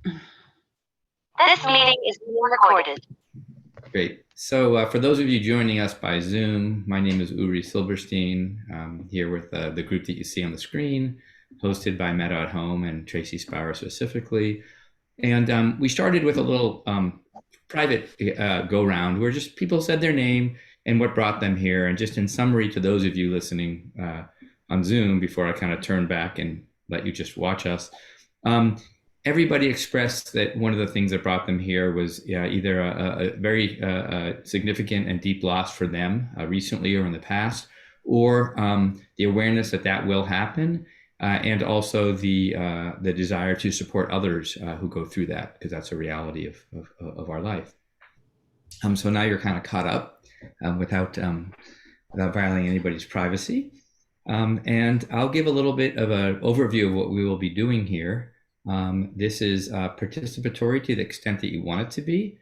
This meeting is being recorded. Great. So for those of you joining us by Zoom, my name is Uri Silverstein. I'm here with the group that you see on the screen, hosted by Meta at Home and Tracy Spauer specifically. And we started with a little private go-round where just people said their name and what brought them here. And just in summary to those of you listening on Zoom, before I kind of turn back and let you just watch us, everybody expressed that one of the things that brought them here was either a very significant and deep loss for them recently or in the past, or the awareness that that will happen, and also the desire to support others who go through that, because that's a reality of our life. So now you're kind of caught up without violating anybody's privacy. And I'll give a little bit of an overview of what we will be doing here. This is participatory to the extent that you want it to be.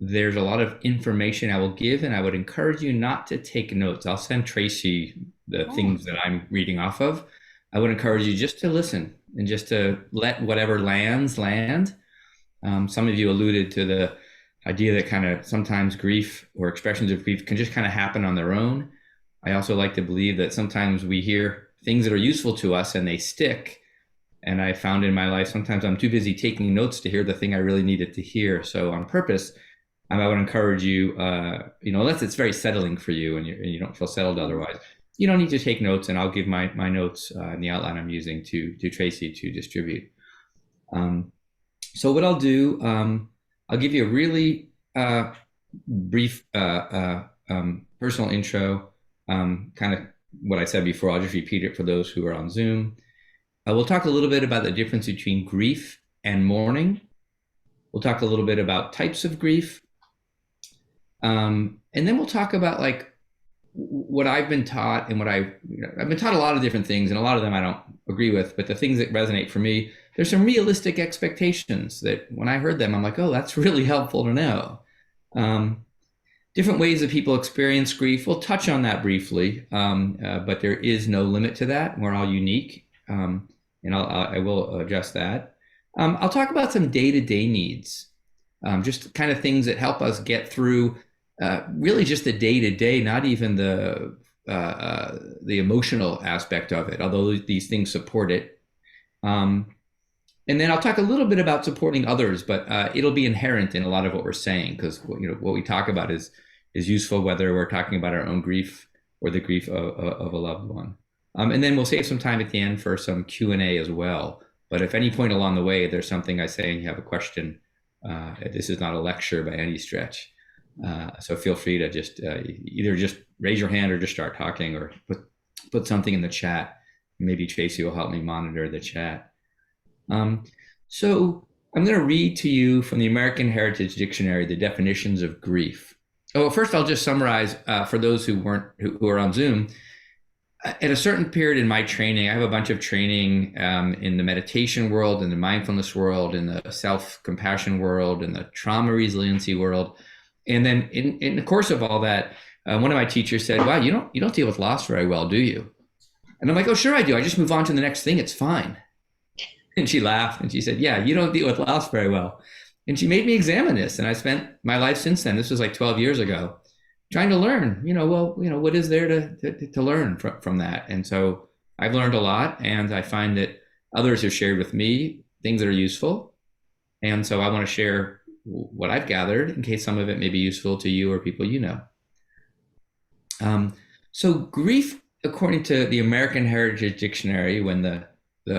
There's a lot of information I will give, and I would encourage you not to take notes. I'll send Tracy the things that I'm reading off of. I would encourage you just to listen and just to let whatever lands land. Some of you alluded to the idea that kind of sometimes grief or expressions of grief can just kind of happen on their own. I also like to believe that sometimes we hear things that are useful to us and they stick. And I found in my life, sometimes I'm too busy taking notes to hear the thing I really needed to hear. So on purpose, I would encourage you, unless it's very settling for you and you don't feel settled otherwise, you don't need to take notes, and I'll give my notes in the outline I'm using to Tracy to distribute. So what I'll do, I'll give you a really brief personal intro, kind of what I said before. I'll just repeat it for those who are on Zoom. We'll talk a little bit about the difference between grief and mourning. We'll talk a little bit about types of grief. And then we'll talk about like what I've been taught and I've been taught a lot of different things, and a lot of them I don't agree with, but the things that resonate for me, there's some realistic expectations that when I heard them, I'm like, oh, that's really helpful to know. Different ways that people experience grief. We'll touch on that briefly, but there is no limit to that. We're all unique. And I will address that. I'll talk about some day-to-day needs, just kind of things that help us get through really just the day-to-day, not even the emotional aspect of it, although these things support it. And then I'll talk a little bit about supporting others, but it'll be inherent in a lot of what we're saying, because what we talk about is useful whether we're talking about our own grief or the grief of a loved one. And then we'll save some time at the end for some Q&A as well. But if any point along the way there's something I say and you have a question, this is not a lecture by any stretch. So feel free to just either just raise your hand or just start talking, or put something in the chat. Maybe Tracy will help me monitor the chat. So I'm going to read to you from the American Heritage Dictionary the definitions of grief. Oh, first I'll just summarize for those who are on Zoom. At a certain period in my training, I have a bunch of training in the meditation world, in the mindfulness world, in the self-compassion world, in the trauma resiliency world. And then in the course of all that, one of my teachers said, wow, you don't deal with loss very well, do you? And I'm like, oh, sure I do. I just move on to the next thing. It's fine. And she laughed and she said, yeah, you don't deal with loss very well. And she made me examine this. And I spent my life since then, this was like 12 years ago, trying to learn, what is there to learn from that? And so I've learned a lot, and I find that others have shared with me things that are useful. And so I want to share what I've gathered in case some of it may be useful to you or people you know. So grief, according to the American Heritage Dictionary, when the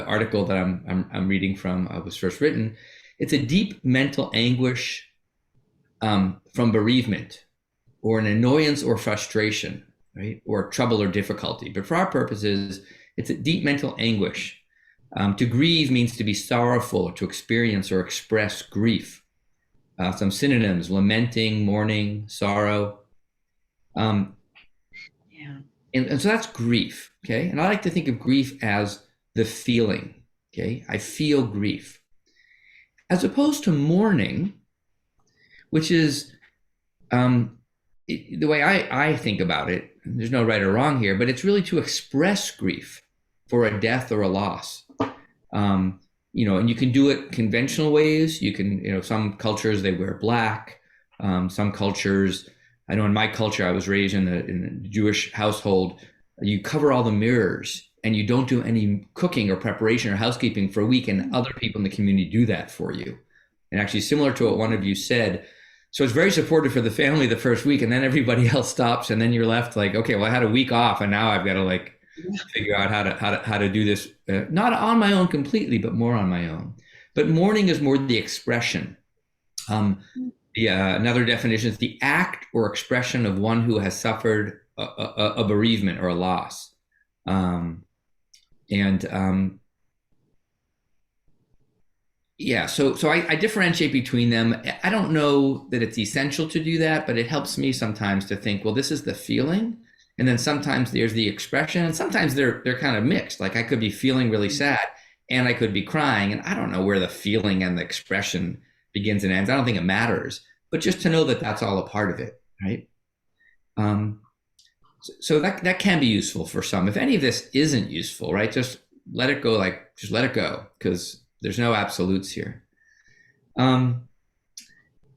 article that I'm reading from was first written, it's a deep mental anguish from bereavement, or an annoyance or frustration, right? Or trouble or difficulty. But for our purposes, it's a deep mental anguish. To grieve means to be sorrowful, or to experience or express grief. Some synonyms: lamenting, mourning, sorrow. And so that's grief, okay? And I like to think of grief as the feeling, okay? I feel grief. As opposed to mourning, which is the way I think about it, there's no right or wrong here, but it's really to express grief for a death or a loss. and you can do it conventional ways. You can, some cultures, they wear black. Some cultures, I know in my culture, I was raised in a Jewish household, you cover all the mirrors and you don't do any cooking or preparation or housekeeping for a week, and other people in the community do that for you. And actually similar to what one of you said, so it's very supportive for the family the first week, and then everybody else stops, and then you're left like, okay, well, I had a week off, and now I've got to figure out how to do this, not on my own completely, but more on my own. But mourning is more the expression. Another definition is the act or expression of one who has suffered a bereavement or a loss. So I differentiate between them. I don't know that it's essential to do that, but it helps me sometimes to think, well, this is the feeling. And then sometimes there's the expression, and sometimes they're kind of mixed. Like I could be feeling really sad and I could be crying, and I don't know where the feeling and the expression begins and ends. I don't think it matters, but just to know that that's all a part of it, right? So that can be useful for some. If any of this isn't useful, right, just let it go. Just let it go, because there's no absolutes here.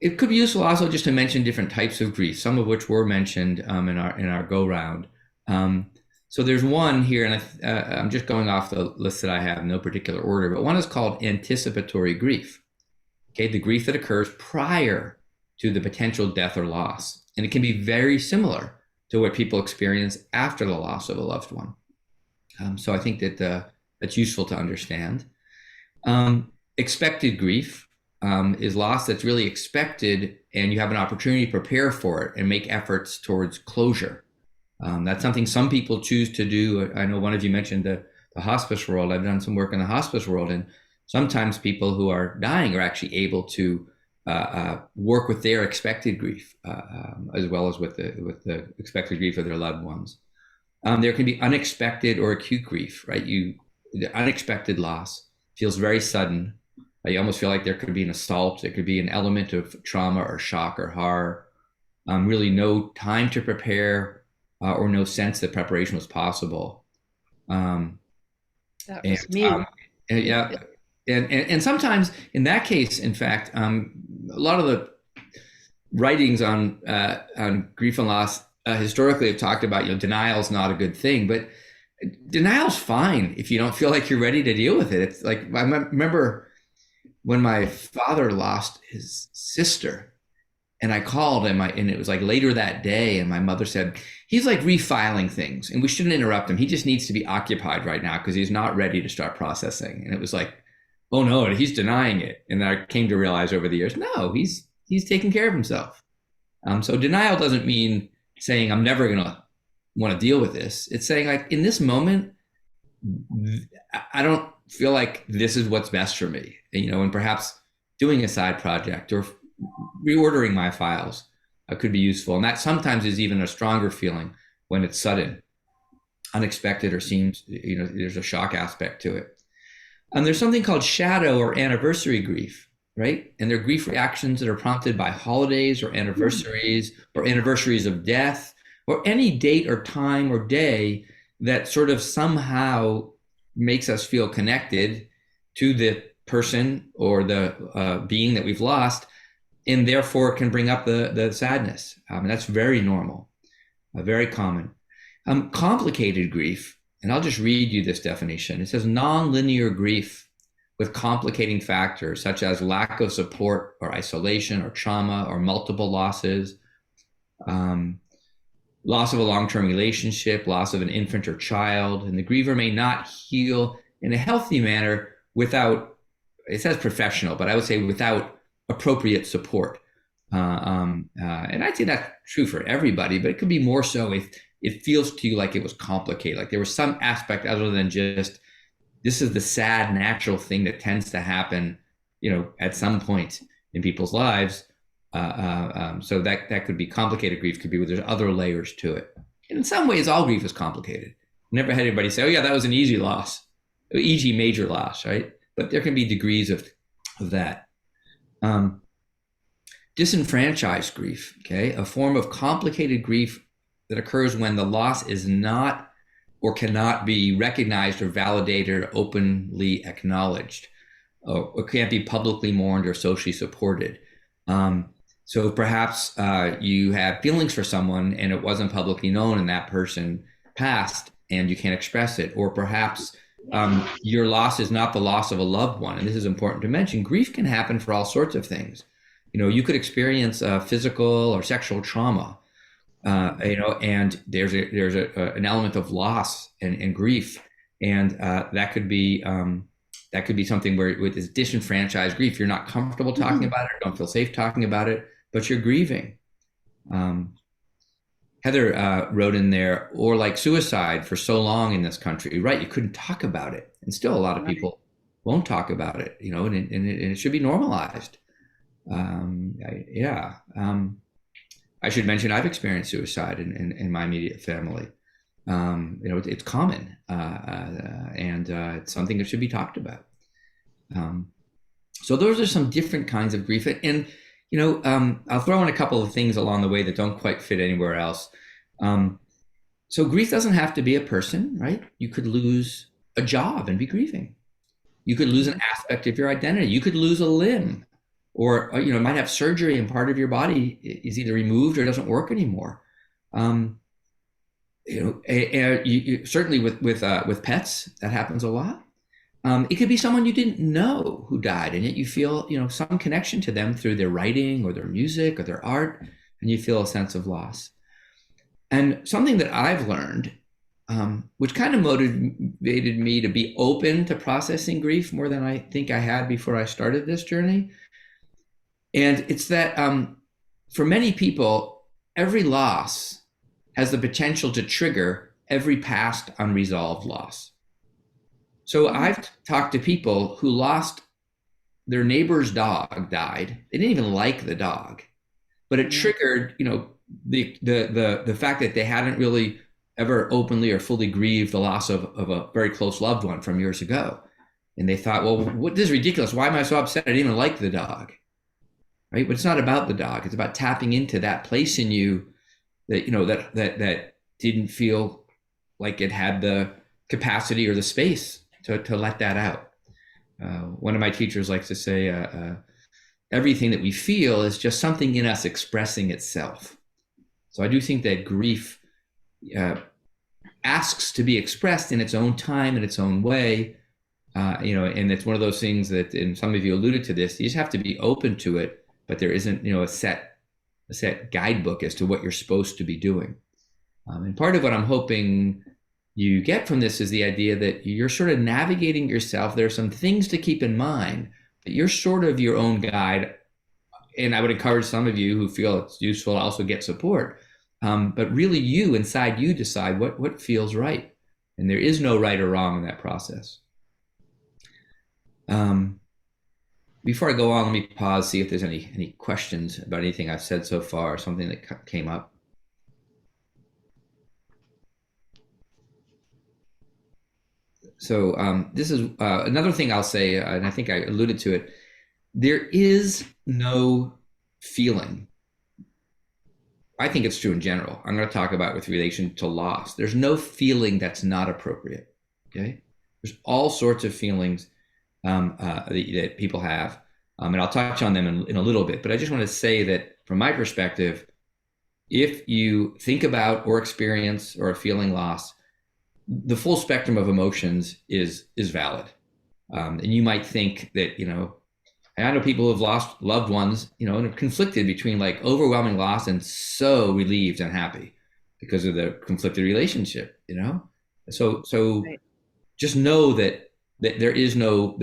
It could be useful also just to mention different types of grief, some of which were mentioned in our go round. So there's one here, and I'm just going off the list that I have in no particular order, but one is called anticipatory grief. Okay, the grief that occurs prior to the potential death or loss, and it can be very similar to what people experience after the loss of a loved one. So I think that that's useful to understand. Expected grief is loss that's really expected, and you have an opportunity to prepare for it and make efforts towards closure. That's something some people choose to do. I know one of you mentioned the hospice world. I've done some work in the hospice world, and sometimes people who are dying are actually able to work with their expected grief as well as with the expected grief of their loved ones. There can be unexpected or acute grief, right? The unexpected loss feels very sudden. You almost feel like there could be an assault. There could be an element of trauma or shock or horror. Really no time to prepare or no sense that preparation was possible. That was me. And sometimes in that case, in fact, a lot of the writings on grief and loss historically have talked about, denial is not a good thing, but denial's fine if you don't feel like you're ready to deal with it. It's like, I remember when my father lost his sister, and I called him, and it was like later that day, and my mother said, he's like refiling things and we shouldn't interrupt him. He just needs to be occupied right now because he's not ready to start processing. And it was like, oh no, he's denying it. And I came to realize over the years, no, he's taking care of himself. So denial doesn't mean saying I'm never gonna want to deal with this. It's saying, like, in this moment, I don't feel like this is what's best for me. And perhaps doing a side project or reordering my files could be useful. And that sometimes is even a stronger feeling when it's sudden, unexpected, or seems, there's a shock aspect to it. And there's something called shadow or anniversary grief, right? And they're grief reactions that are prompted by holidays or anniversaries of death, or any date or time or day that sort of somehow makes us feel connected to the person or the being that we've lost, and therefore can bring up the sadness. And that's very normal, very common. Complicated grief, and I'll just read you this definition. It says nonlinear grief with complicating factors such as lack of support or isolation or trauma or multiple losses, loss of a long-term relationship, loss of an infant or child, and the griever may not heal in a healthy manner without, it says professional, but I would say without appropriate support. And I'd say that's true for everybody, but it could be more so if it feels to you like it was complicated, like there was some aspect other than just, this is the sad, natural thing that tends to happen, at some point in people's lives. So that could be complicated grief, could be where there's other layers to it. And in some ways, all grief is complicated. Never had anybody say, oh yeah, that was an easy loss, e.g. major loss, right? But there can be degrees of that. Disenfranchised grief, okay? A form of complicated grief that occurs when the loss is not or cannot be recognized or validated or openly acknowledged. or can't be publicly mourned or socially supported. So perhaps you have feelings for someone and it wasn't publicly known and that person passed and you can't express it. Or perhaps your loss is not the loss of a loved one. And this is important to mention. Grief can happen for all sorts of things. You could experience physical or sexual trauma, and there's an element of loss and grief. And that could be something where with this disenfranchised grief, you're not comfortable talking about it, or don't feel safe talking about it, but you're grieving. Heather wrote in there, or like suicide for so long in this country, right? You couldn't talk about it. And still a lot of people won't talk about it, and it should be normalized. I should mention I've experienced suicide in my immediate family. It's common, and it's something that should be talked about. So those are some different kinds of grief. And, I'll throw in a couple of things along the way that don't quite fit anywhere else. So grief doesn't have to be a person, right? You could lose a job and be grieving. You could lose an aspect of your identity. You could lose a limb, or, might have surgery and part of your body is either removed or doesn't work anymore. Certainly with pets, that happens a lot. It could be someone you didn't know who died, and yet you feel, some connection to them through their writing or their music or their art, and you feel a sense of loss. And something that I've learned, which kind of motivated me to be open to processing grief more than I think I had before I started this journey. And it's that for many people, every loss has the potential to trigger every past unresolved loss. So I've talked to people who lost their neighbor's dog, died. They didn't even like the dog, but it triggered, the fact that they hadn't really ever openly or fully grieved the loss of a very close loved one from years ago. And they thought, well, this is ridiculous. Why am I so upset? I didn't even like the dog, right? But it's not about the dog. It's about tapping into that place in you that, that didn't feel like it had the capacity or the space to let that out. One of my teachers likes to say, everything that we feel is just something in us expressing itself. So I do think that grief asks to be expressed in its own time, in its own way. And it's one of those things that, and some of you alluded to this, you just have to be open to it, but there isn't, a set guidebook as to what you're supposed to be doing. And part of what I'm hoping you get from this is the idea that you're sort of navigating yourself. There are some things to keep in mind, but you're sort of your own guide. And I would encourage some of you who feel it's useful to also get support. But really you, inside you, decide what feels right. And there is no right or wrong in that process. Before I go on, let me pause, see if there's any questions about anything I've said so far, or something that came up. So this is another thing I'll say, and I think I alluded to it. There is no feeling. I think it's true in general. I'm going to talk about with relation to loss. There's no feeling that's not appropriate. Okay, there's all sorts of feelings that people have, and I'll touch on them in a little bit. But I just want to say that from my perspective, if you think about or experience or are feeling loss, the full spectrum of emotions is valid. And you might think that, I know people who have lost loved ones, and are conflicted between like overwhelming loss and so relieved and happy because of the conflicted relationship, So right. Just know that there is no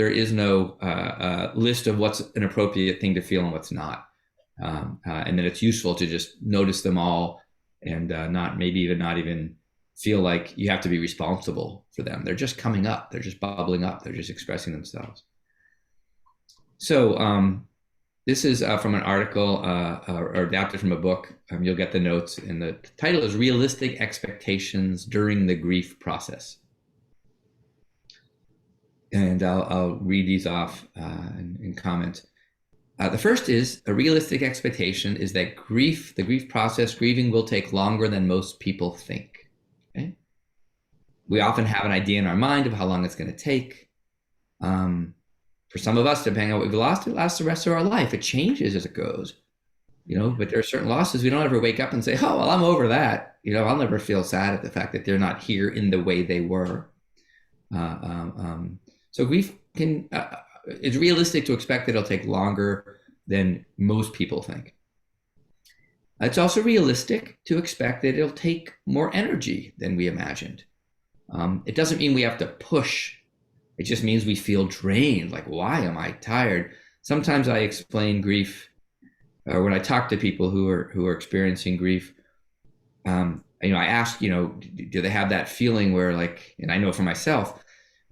list of what's an appropriate thing to feel and what's not. And that it's useful to just notice them all and not even feel like you have to be responsible for them. They're just coming up. They're just bubbling up. They're just expressing themselves. So this is from an article or adapted from a book. You'll get the notes, and the title is Realistic Expectations During the Grief Process. And I'll read these off and comment. The first is, a realistic expectation is that the grief process, grieving will take longer than most people think. Okay? We often have an idea in our mind of how long it's going to take. for some of us, depending on what we've lost, it lasts the rest of our life. It changes as it goes, but there are certain losses we don't ever wake up and say, oh, well, I'm over that. I'll never feel sad at the fact that they're not here in the way they were. So grief it's realistic to expect that it'll take longer than most people think. It's also realistic to expect that it'll take more energy than we imagined. It doesn't mean we have to push. It just means we feel drained. Like, why am I tired? Sometimes I explain grief, or when I talk to people who are experiencing grief, I ask, do they have that feeling where, like, and I know for myself,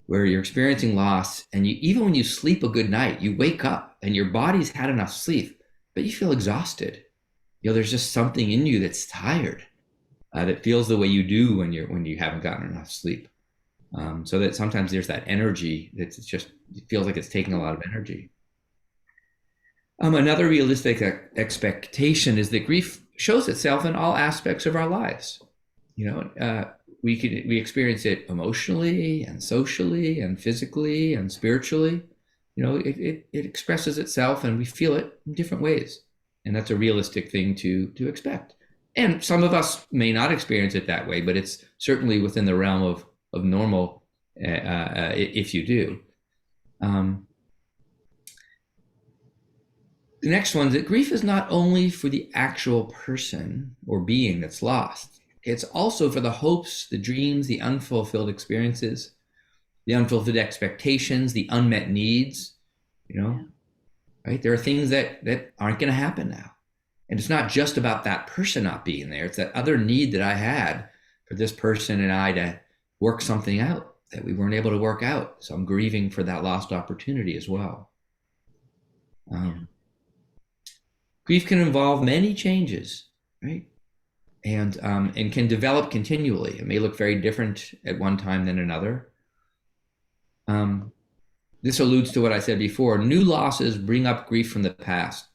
where you're experiencing loss, and even when you sleep a good night, you wake up and your body's had enough sleep, but you feel exhausted. There's just something in you that's tired, that feels the way you do when you haven't gotten enough sleep. So that sometimes there's that energy it feels like it's taking a lot of energy. Another realistic expectation is that grief shows itself in all aspects of our lives. We experience it emotionally and socially and physically and spiritually. It expresses itself, and we feel it in different ways. And that's a realistic thing to expect. And some of us may not experience it that way, but it's certainly within the realm of normal if you do. The next one is that grief is not only for the actual person or being that's lost. It's also for the hopes, the dreams, the unfulfilled experiences, the unfulfilled expectations, the unmet needs, right? There are things that aren't going to happen now. And it's not just about that person not being there. It's that other need that I had for this person and I to work something out that we weren't able to work out. So I'm grieving for that lost opportunity as well. Grief can involve many changes, right? And can develop continually. It may look very different at one time than another. This alludes to what I said before. New losses bring up grief from the past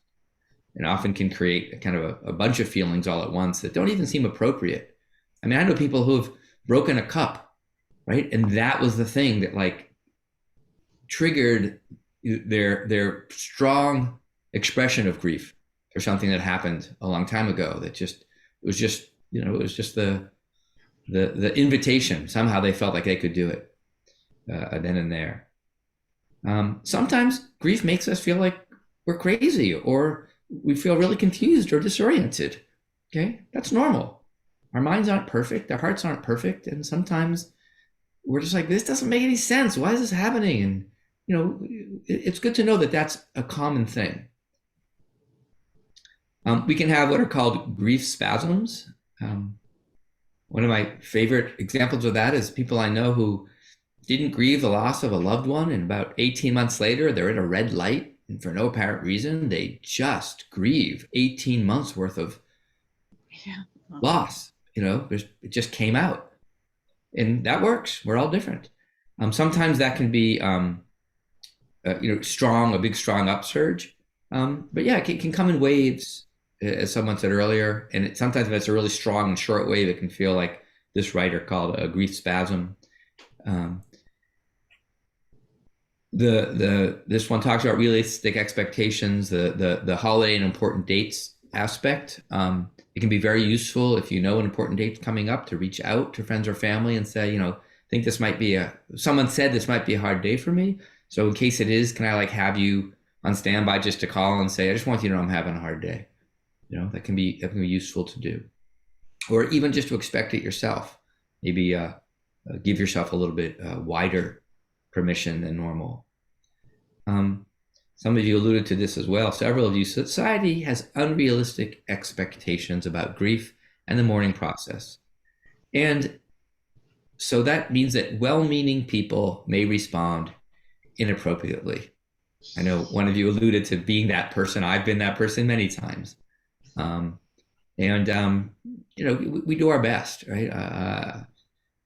and often can create kind of a bunch of feelings all at once that don't even seem appropriate. I mean, I know people who have broken a cup, right? And that was the thing that like triggered their strong expression of grief for something that happened a long time ago. It was just the invitation. Somehow they felt like they could do it then and there. Sometimes grief makes us feel like we're crazy, or we feel really confused or disoriented. Okay, that's normal. Our minds aren't perfect, our hearts aren't perfect, and sometimes we're just like, this doesn't make any sense. Why is this happening? And it's good to know that that's a common thing. We can have what are called grief spasms. One of my favorite examples of that is people I know who didn't grieve the loss of a loved one, and about 18 months later, they're at a red light, and for no apparent reason, they just grieve 18 months worth of loss. It just came out, and that works. We're all different. Sometimes that can be, a big strong upsurge. But yeah, it can come in waves, as someone said earlier, and sometimes if it's a really strong and short wave, it can feel like this writer called a grief spasm. This one talks about realistic expectations, the holiday and important dates aspect. It can be very useful if you know an important date's coming up to reach out to friends or family and say, think this might be someone said this might be a hard day for me. So in case it is, can I have you on standby just to call and say, I just want you to know I'm having a hard day. That can be useful to do. Or even just to expect it yourself. Maybe give yourself a little bit wider permission than normal. Some of you alluded to this as well. Several of you. Society has unrealistic expectations about grief and the mourning process. And so that means that well-meaning people may respond inappropriately. I know one of you alluded to being that person. I've been that person many times. We do our best, right?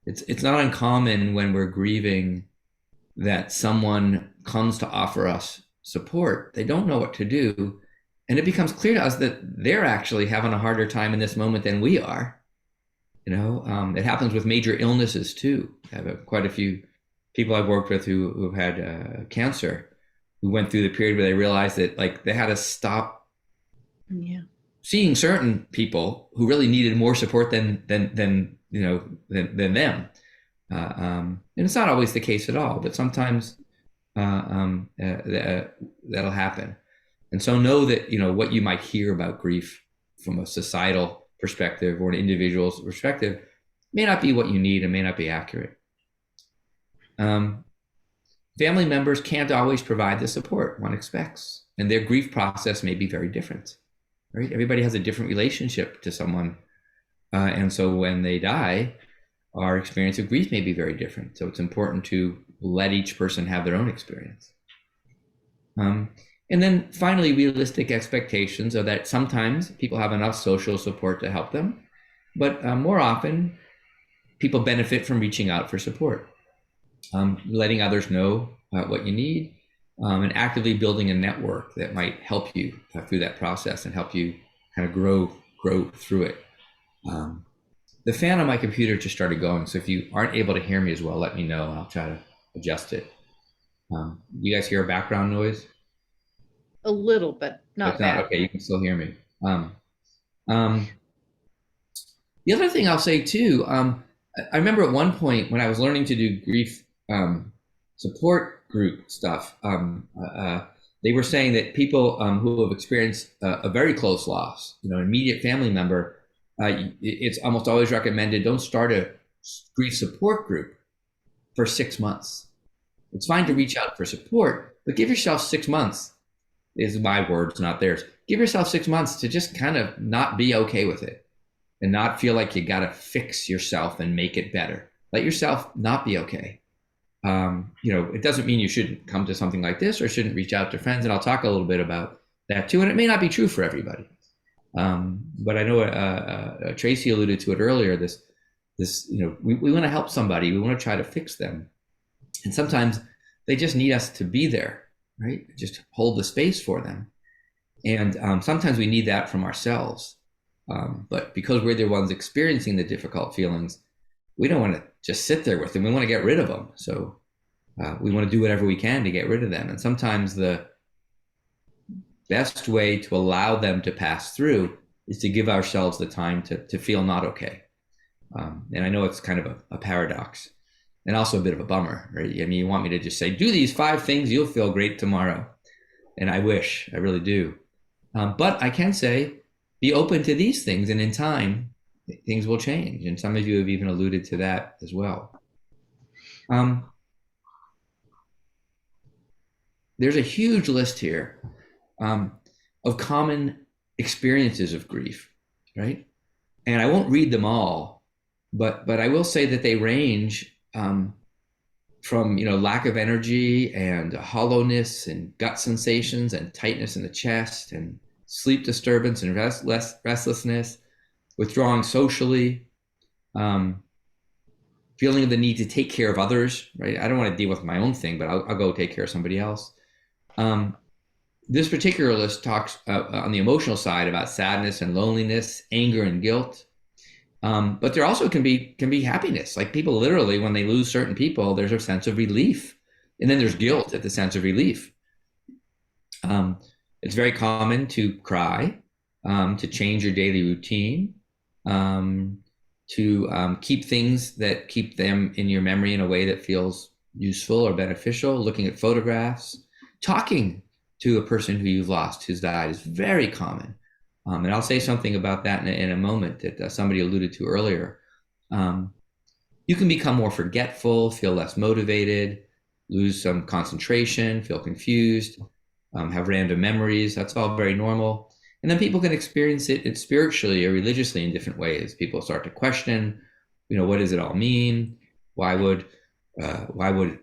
It's not uncommon when we're grieving that someone comes to offer us support. They don't know what to do. And it becomes clear to us that they're actually having a harder time in this moment than we are. It happens with major illnesses too. I have quite a few people I've worked with who've had cancer. who went through the period where they realized that like they had to stop seeing certain people who really needed more support than them. And it's not always the case at all, but sometimes that'll happen. And so know that, what you might hear about grief from a societal perspective or an individual's perspective may not be what you need and may not be accurate. Family members can't always provide the support one expects, and their grief process may be very different, right? Everybody has a different relationship to someone. And so when they die, our experience of grief may be very different. So it's important to let each person have their own experience. And then finally, realistic expectations are that sometimes people have enough social support to help them, but more often people benefit from reaching out for support, letting others know what you need, and actively building a network that might help you through that process and help you kind of grow through it. The fan on my computer just started going, so if you aren't able to hear me as well, let me know and I'll try to adjust it. You guys hear a background noise? A little, but not bad. Okay, you can still hear me. The other thing I'll say too, I remember at one point when I was learning to do grief support group stuff, they were saying that people who have experienced a very close loss, an immediate family member, it's almost always recommended don't start a grief support group for 6 months. It's fine to reach out for support, but give yourself 6 months. These are my words, not theirs. Give yourself 6 months to just kind of not be okay with it and not feel like you got to fix yourself and make it better. Let yourself not be okay. It doesn't mean you shouldn't come to something like this or shouldn't reach out to friends. And I'll talk a little bit about that too. And it may not be true for everybody. But I know Tracy alluded to it earlier, we want to help somebody. We want to try to fix them. And sometimes they just need us to be there, right? Just hold the space for them. And sometimes we need that from ourselves. But because we're the ones experiencing the difficult feelings, we don't want to just sit there with them. We want to get rid of them. So we want to do whatever we can to get rid of them. And sometimes the best way to allow them to pass through is to give ourselves the time to feel not okay. And I know it's kind of a paradox and also a bit of a bummer, right? I mean, you want me to just say, do these 5 things, you'll feel great tomorrow. And I wish, I really do. But I can say, be open to these things, and in time, things will change. And some of you have even alluded to that as well. There's a huge list here of common experiences of grief, right? And I won't read them all, but I will say that they range from lack of energy and hollowness and gut sensations and tightness in the chest and sleep disturbance and restlessness, withdrawing socially, feeling of the need to take care of others, right? I don't want to deal with my own thing, but I'll go take care of somebody else. This particular list talks on the emotional side about sadness and loneliness, anger and guilt. But there also can be happiness. Like people literally, when they lose certain people, there's a sense of relief. And then there's guilt at the sense of relief. It's very common to cry, to change your daily routine, to keep things that keep them in your memory in a way that feels useful or beneficial, looking at photographs, talking to a person who you've lost, who's died, is very common. And I'll say something about that in a moment that somebody alluded to earlier. You can become more forgetful, feel less motivated, lose some concentration, feel confused, have random memories. That's all very normal. And then people can experience it spiritually or religiously in different ways. People start to question, what does it all mean? Why would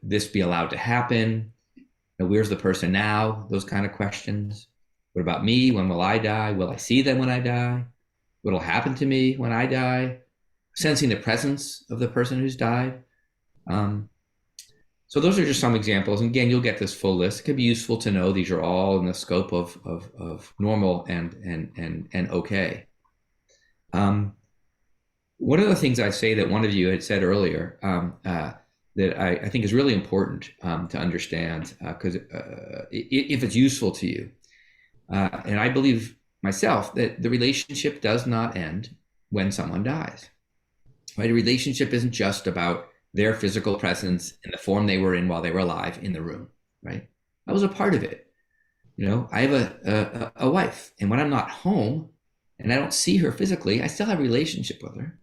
this be allowed to happen? Where's the person now? Those kind of questions. What about me? When will I die? Will I see them when I die? What'll happen to me when I die? Sensing the presence of the person who's died. So those are just some examples. And again, you'll get this full list. It could be useful to know these are all in the scope of normal and okay. One of the things I say that one of you had said earlier, that I think is really important to understand, because if it's useful to you. And I believe myself that the relationship does not end when someone dies. Right? A relationship isn't just about their physical presence in the form they were in while they were alive in the room. Right? I was a part of it. I have a wife, and when I'm not home and I don't see her physically, I still have a relationship with her.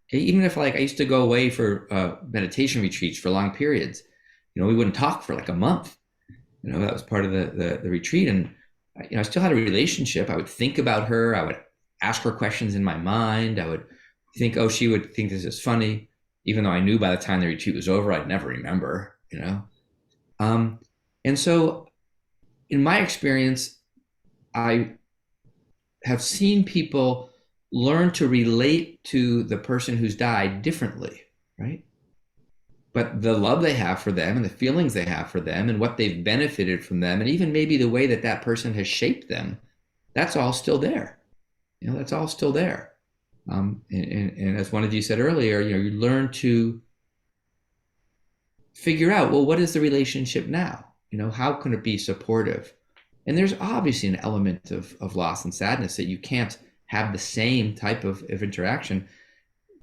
Okay, even if I used to go away for meditation retreats for long periods, we wouldn't talk for like a month. That was part of the retreat, and I still had a relationship. I would think about her. I would ask her questions in my mind. I would think, oh, she would think this is funny, even though I knew by the time the retreat was over, I'd never remember. And so, in my experience, I have seen people learn to relate to the person who's died differently, right? But the love they have for them and the feelings they have for them and what they've benefited from them, and even maybe the way that that person has shaped them, that's all still there. That's all still there. And as one of you said earlier, you learn to figure out, well, what is the relationship now? How can it be supportive? And there's obviously an element of loss and sadness that you can't have the same type of interaction.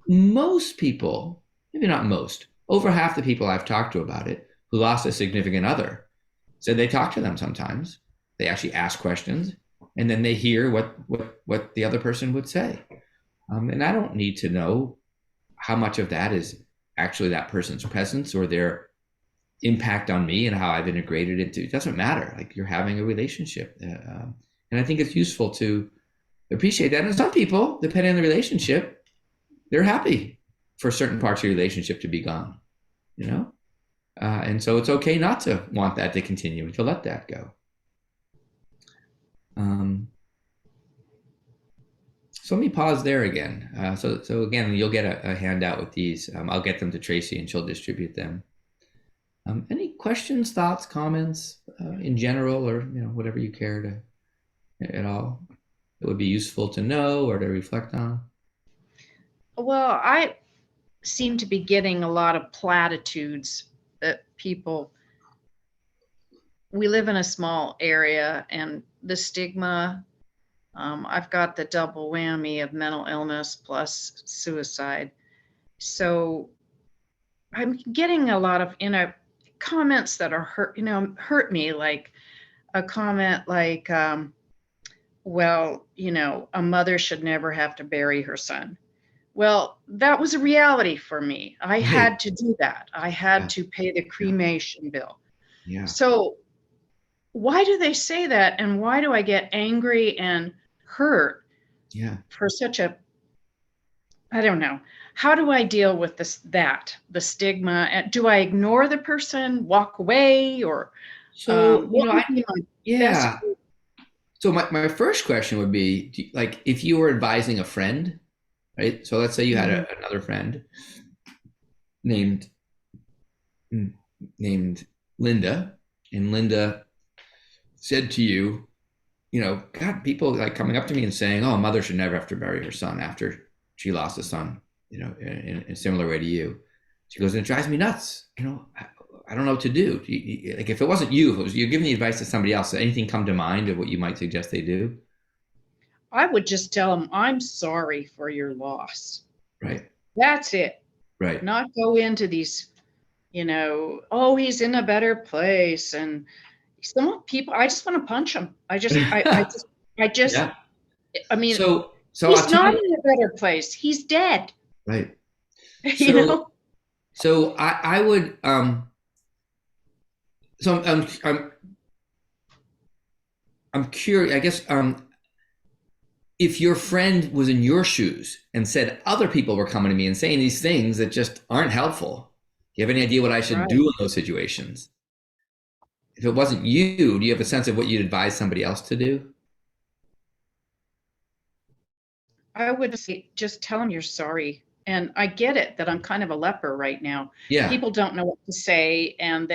Most people, maybe not most, over half the people I've talked to about it who lost a significant other said they talk to them sometimes. They actually ask questions, and then they hear what the other person would say. And I don't need to know how much of that is actually that person's presence or their impact on me and how I've integrated into it. It doesn't matter. Like, you're having a relationship. And I think it's useful to appreciate that. And some people, depending on the relationship, they're happy for certain parts of your relationship to be gone, and so it's okay not to want that to continue and to let that go. So let me pause there again. So again, you'll get a handout with these. I'll get them to Tracy and she'll distribute them. Any questions, thoughts, comments in general, or whatever you care to at all? It would be useful to know or to reflect on. Well, I seem to be getting a lot of platitudes that we live in a small area, and the stigma, I've got the double whammy of mental illness plus suicide. So I'm getting a lot of, comments that are hurt me, like a comment like, well, a mother should never have to bury her son. Well, that was a reality for me. I had to do that. I had to pay the cremation bill. Yeah. So why do they say that? And why do I get angry and hurt for such a, I don't know. How do I deal with the stigma? And do I ignore the person, walk away, or so, So my first question would be, like, if you were advising a friend, right? So let's say you had another friend named Linda, and Linda said to you, God, people like coming up to me and saying, oh, a mother should never have to bury her son after she lost a son, in a similar way to you. She goes, and it drives me nuts. I don't know what to do. Like, if it wasn't you, if it was you giving the advice to somebody else, anything come to mind of what you might suggest they do? I would just tell them, I'm sorry for your loss. Right. That's it. Right. Not go into these, oh, he's in a better place. And some people, I just want to punch him. I mean, so he's not in a better place. He's dead. Right. So I would, so I'm curious, I guess, if your friend was in your shoes and said other people were coming to me and saying these things that just aren't helpful, do you have any idea what I should do in those situations? If it wasn't you, do you have a sense of what you'd advise somebody else to do? I would say, just tell them you're sorry. And I get it that I'm kind of a leper right now. Yeah. People don't know what to say, and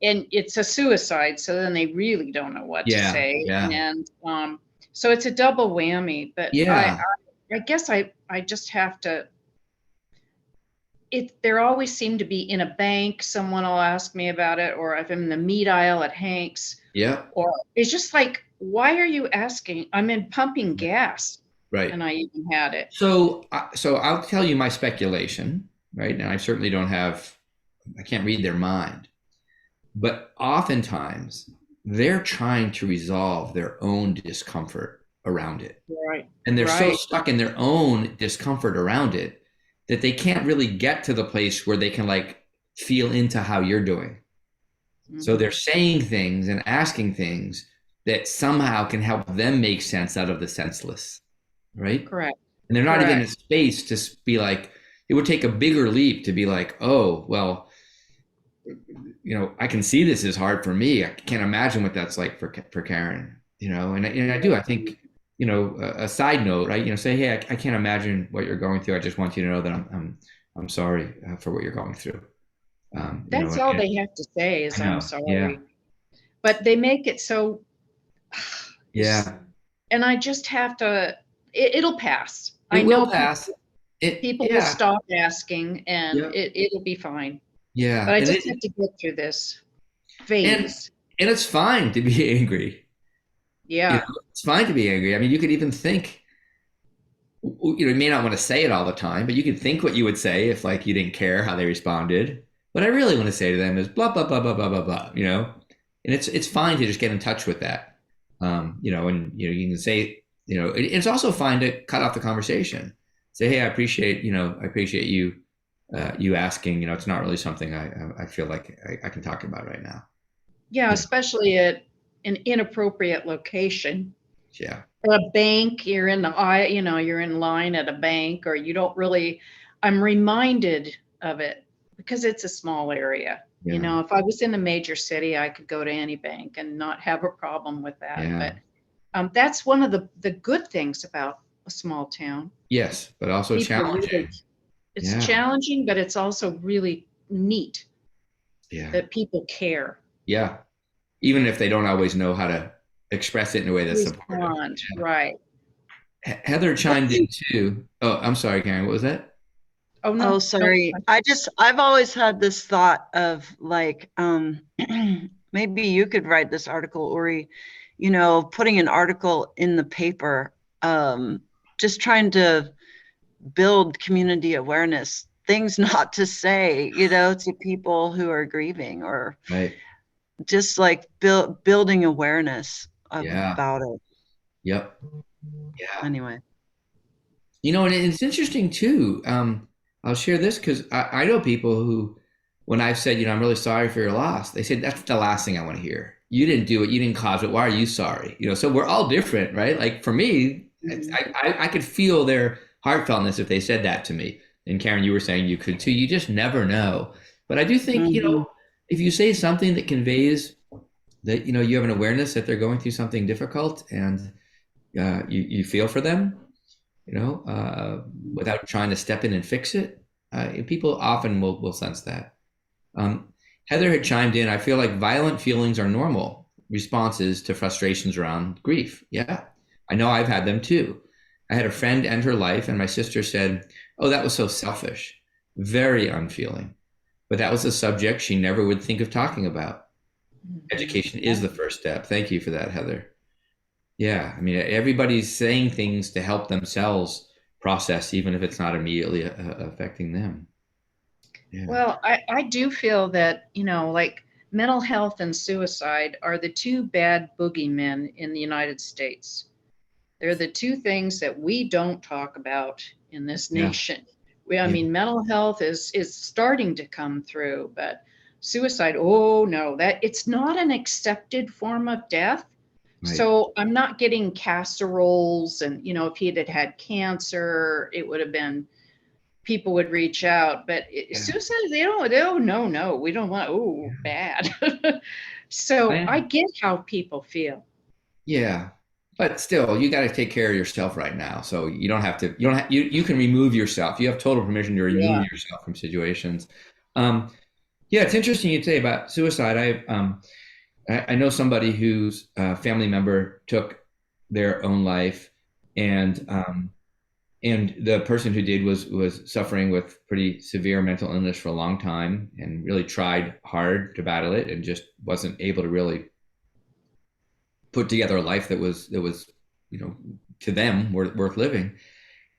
and it's a suicide. So then they really don't know what to say. Yeah. And so it's a double whammy, but I guess I just have to there always seem to be in a bank, someone will ask me about it, or if I'm in the meat aisle at Hank's, Yeah. or it's just like, why are you asking? I'm in pumping gas, Right. and I even had it. So I'll tell you my speculation, right? And I certainly I can't read their mind, but oftentimes they're trying to resolve their own discomfort around it. Right. And they're so Right. stuck in their own discomfort around it that they can't really get to the place where they can like feel into how you're doing. So Mhm. they're saying things and asking things that somehow can help them make sense out of the senseless, right? Correct. And they're not even in a Correct. space to be like, it would take a bigger leap to be like, oh, well, I can see this is hard for me. I can't imagine what that's like for Karen, and I do. I think, a side note, right? Say, hey, I can't imagine what you're going through. I just want you to know that I'm sorry for what you're going through. That's all they have to say is I I'm know. Yeah. sorry. But they make it so, Yeah. and I just have to, it'll pass. I It will know pass. people will Yeah. stop asking, and Yeah. it'll be fine. Yeah. But I just have to get through this phase. And it's fine to be angry. Yeah. It's fine to be angry. I mean, you could even think, you may not want to say it all the time, but you could think what you would say if like you didn't care how they responded. What I really want to say to them is blah, blah, blah, blah, blah, blah, blah, and it's fine to just get in touch with that. And you can say, it's also fine to cut off the conversation. Say, hey, I appreciate you, you asking, it's not really something I feel like I can talk about right now. Yeah, especially at an inappropriate location. Yeah. At a bank, you're in you're in line at a bank, or you don't really, I'm reminded of it because it's a small area. Yeah. If I was in a major city, I could go to any bank and not have a problem with that. Yeah. But that's one of the good things about a small town. Yes, but also People challenging. It's Yeah. challenging, but it's also really neat Yeah. that people care. Yeah. Even if they don't always know how to express it in a way that's supportive. Respond, right. Heather chimed in too. Oh, I'm sorry, Karen. What was that? Oh, no. Oh, sorry. I've always had this thought of like, maybe you could write this article, Uri, putting an article in the paper, just trying to build community awareness, things not to say, to people who are grieving, or Right. just like building awareness about it. Yep. Yeah. Anyway. And it's interesting too. I'll share this because I know people who, when I've said, I'm really sorry for your loss, they said, that's the last thing I want to hear. You didn't do it. You didn't cause it. Why are you sorry? So we're all different, right? Like for me, I could feel their heartfeltness if they said that to me. And Karen, you were saying you could too. You just never know. But I do think, if you say something that conveys that, you have an awareness that they're going through something difficult, and you feel for them, without trying to step in and fix it, people often will sense that. Heather had chimed in. I feel like violent feelings are normal responses to frustrations around grief. Yeah, I know I've had them too. I had a friend end her life, and my sister said, oh, that was so selfish, very unfeeling. But that was a subject she never would think of talking about. Education is the first step. Thank you for that, Heather. Yeah, I mean, everybody's saying things to help themselves process, even if it's not immediately affecting them. Yeah. Well, I do feel that, like mental health and suicide are the two bad boogeymen in the United States. They're the two things that we don't talk about in this nation. I mean, mental health is starting to come through, but suicide, oh no, that it's not an accepted form of death. Right. So I'm not getting casseroles, and if he had had cancer, it would have been, people would reach out. But suicide, they don't. No, we don't want. Oh, bad. So I get how people feel. Yeah, but still, you got to take care of yourself right now. So you don't have to. You can remove yourself. You have total permission to remove yourself from situations. Yeah, it's interesting you say about suicide. I know somebody whose family member took their own life, and And the person who did was suffering with pretty severe mental illness for a long time and really tried hard to battle it and just wasn't able to really put together a life that was to them worth living.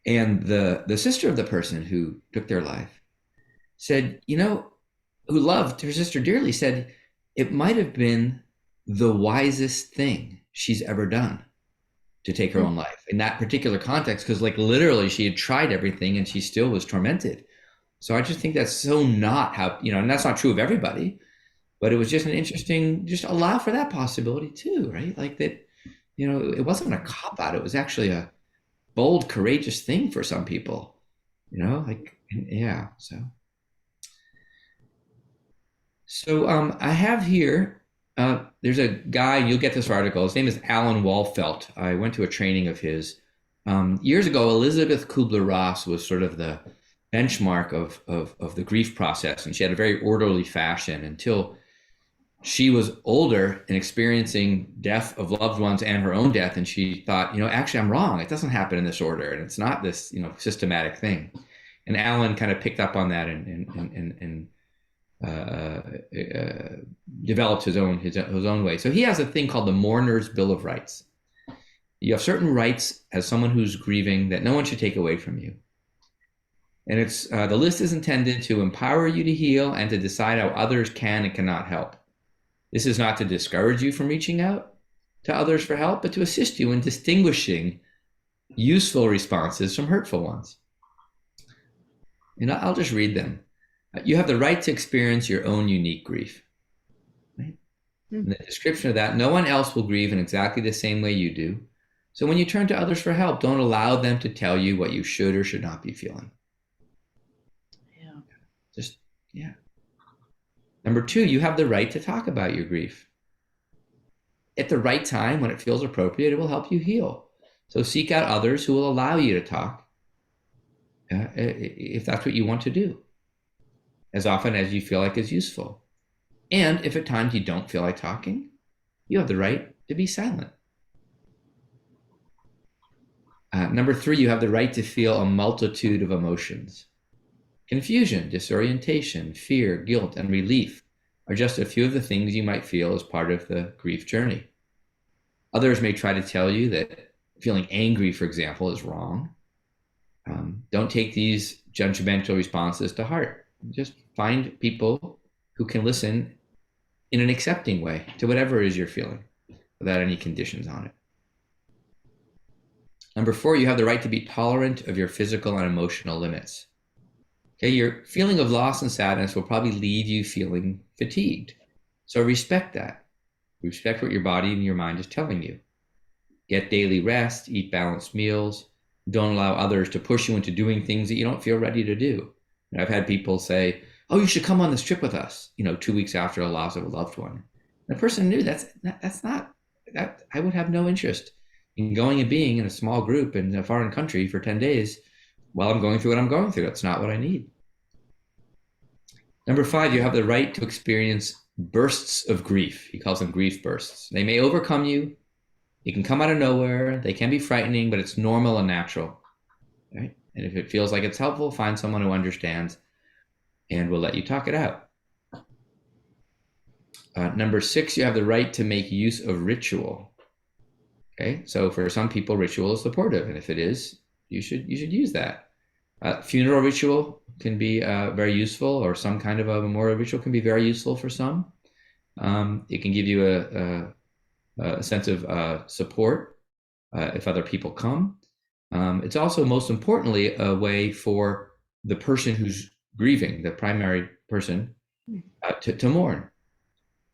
And the sister of the person who took their life said, who loved her sister dearly, said it might have been the wisest thing she's ever done to take her own life in that particular context, because like literally she had tried everything and she still was tormented. So I just think that's so not how, and that's not true of everybody, but it was just an interesting, just allow for that possibility too, right? Like that, it wasn't a cop out. It was actually a bold, courageous thing for some people, yeah. So I have here, there's a guy, you'll get this article. His name is Alan Walfelt. I went to a training of his. Years ago, Elizabeth Kubler-Ross was sort of the benchmark of the grief process. And she had a very orderly fashion until she was older and experiencing death of loved ones and her own death. And she thought, actually, I'm wrong. It doesn't happen in this order. And it's not this, systematic thing. And Alan kind of picked up on that and developed his own way. So he has a thing called the Mourner's Bill of Rights. You have certain rights as someone who's grieving that no one should take away from you. And it's the list is intended to empower you to heal and to decide how others can and cannot help. This is not to discourage you from reaching out to others for help, but to assist you in distinguishing useful responses from hurtful ones. I'll just read them. You have the right to experience your own unique grief. Right? In the description of that, no one else will grieve in exactly the same way you do. So when you turn to others for help, don't allow them to tell you what you should or should not be feeling. Yeah. Number 2, you have the right to talk about your grief. At the right time, when it feels appropriate, it will help you heal. So seek out others who will allow you to talk if that's what you want to do, as often as you feel like is useful. And if at times you don't feel like talking, you have the right to be silent. Number 3, you have the right to feel a multitude of emotions. Confusion, disorientation, fear, guilt, and relief are just a few of the things you might feel as part of the grief journey. Others may try to tell you that feeling angry, for example, is wrong. Don't take these judgmental responses to heart. Just find people who can listen in an accepting way to whatever it is you're feeling without any conditions on it. Number 4, you have the right to be tolerant of your physical and emotional limits. Okay, your feeling of loss and sadness will probably leave you feeling fatigued. So respect that. Respect what your body and your mind is telling you. Get daily rest, eat balanced meals. Don't allow others to push you into doing things that you don't feel ready to do. And I've had people say, oh, you should come on this trip with us, 2 weeks after a loss of a loved one. And the person knew I would have no interest in going and being in a small group in a foreign country for 10 days while I'm going through what I'm going through. That's not what I need. Number 5, you have the right to experience bursts of grief. He calls them grief bursts. They may overcome you. They can come out of nowhere. They can be frightening, but it's normal and natural. Right? And if it feels like it's helpful, find someone who understands and will let you talk it out. Number 6, you have the right to make use of ritual. Okay, so for some people, ritual is supportive, and if it is, you should use that. Funeral ritual can be very useful, or some kind of a memorial ritual can be very useful for some. It can give you a sense of support if other people come. It's also, most importantly, a way for the person who's grieving, the primary person, to mourn.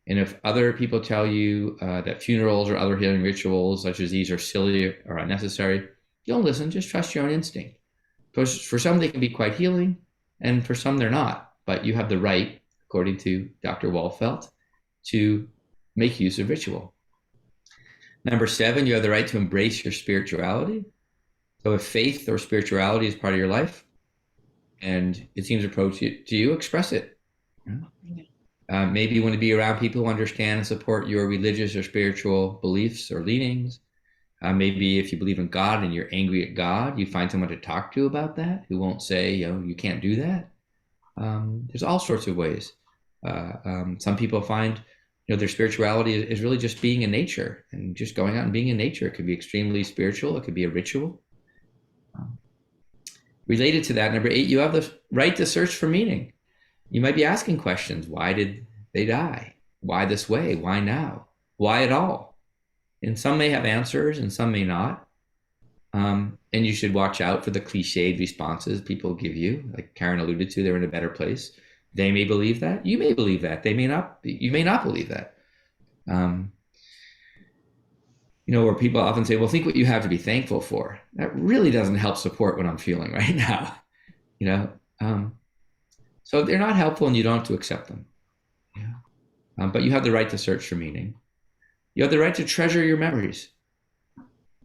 And if other people tell you that funerals or other healing rituals such as these are silly or unnecessary, don't listen, just trust your own instinct. Because for some, they can be quite healing, and for some, they're not. But you have the right, according to Dr. Walfelt, to make use of ritual. Number 7, you have the right to embrace your spirituality. So if faith or spirituality is part of your life, and it seems appropriate to you, express it. Maybe you want to be around people who understand and support your religious or spiritual beliefs or leanings. Maybe if you believe in God and you're angry at God, you find someone to talk to about that who won't say, you can't do that. There's all sorts of ways. Some people find, their spirituality is really just being in nature and just going out and being in nature. It could be extremely spiritual. It could be a ritual. Related to that, number 8, you have the right to search for meaning. You might be asking questions. Why did they die? Why this way? Why now? Why at all? And some may have answers and some may not. And you should watch out for the cliched responses people give you. Like Karen alluded to, they're in a better place. They may believe that. You may believe that. They may not. You may not believe that. Where people often say, well, think what you have to be thankful for. That really doesn't help support what I'm feeling right now. So they're not helpful and you don't have to accept them. But you have the right to search for meaning. You have the right to treasure your memories.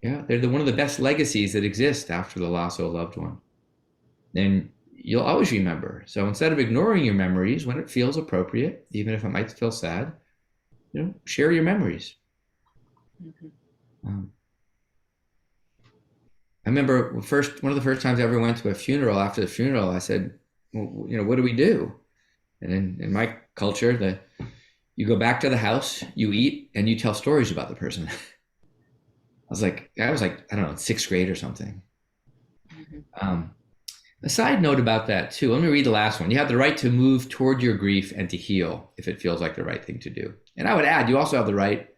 They're one of the best legacies that exist after the loss of a loved one. And you'll always remember. So instead of ignoring your memories when it feels appropriate, even if it might feel sad, share your memories. Mhm. I remember one of the first times I ever went to a funeral. After the funeral, I said, well, what do we do? And in my culture, you go back to the house, you eat, and you tell stories about the person. I was like, I don't know, in 6th grade or something. Mhm. A side note about that too. Let me read the last one. You have the right to move toward your grief and to heal if it feels like the right thing to do. And I would add, you also have the right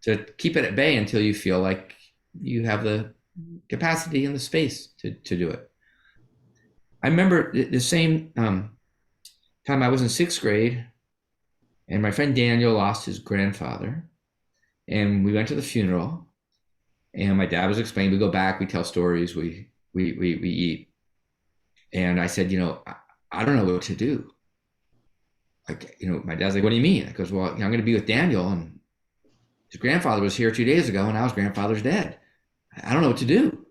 to keep it at bay until you feel like you have the capacity and the space to do it. I remember the same time I was in 6th grade and my friend Daniel lost his grandfather and we went to the funeral and my dad was explaining, we go back, we tell stories, we eat. And I said, I don't know what to do. My dad's like, what do you mean? I goes, well, I'm going to be with Daniel and his grandfather was here 2 days ago and now his grandfather's dead. I don't know what to do.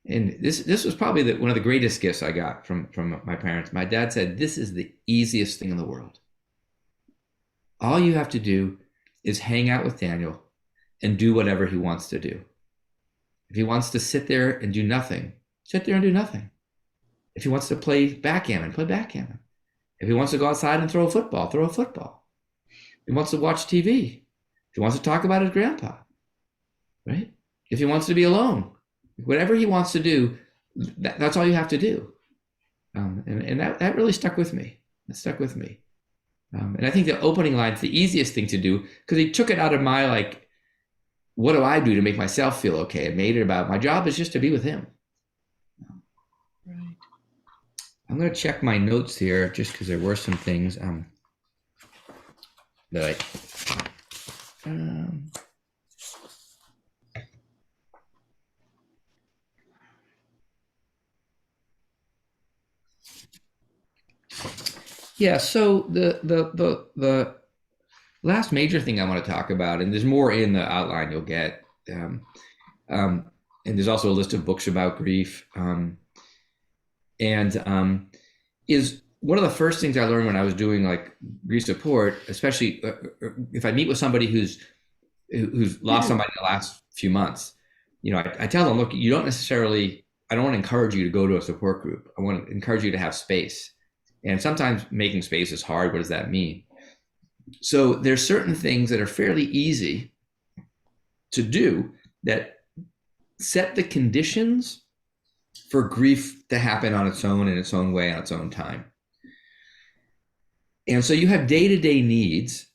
And this was probably one of the greatest gifts I got from my parents. My dad said, this is the easiest thing in the world. All you have to do is hang out with Daniel and do whatever he wants to do. If he wants to sit there and do nothing, sit there and do nothing. If he wants to play backgammon, play backgammon. If he wants to go outside and throw a football, throw a football. If he wants to watch TV. If he wants to talk about his grandpa, right? If he wants to be alone, whatever he wants to do, that's all you have to do. And that really stuck with me. It stuck with me. And I think the opening line is the easiest thing to do because he took it out of my what do I do to make myself feel okay? It made it about my job is just to be with him. Right. I'm going to check my notes here just because there were some things that so the last major thing I want to talk about, and there's more in the outline you'll get, and there's also a list of books about grief, is one of the first things I learned when I was doing grief support, especially if I meet with somebody who's lost somebody in the last few months, I tell them, look, I don't want to encourage you to go to a support group. I want to encourage you to have space. And sometimes making space is hard. What does that mean? So there's certain things that are fairly easy to do that set the conditions for grief to happen on its own, in its own way, on its own time. And so you have day-to-day needs,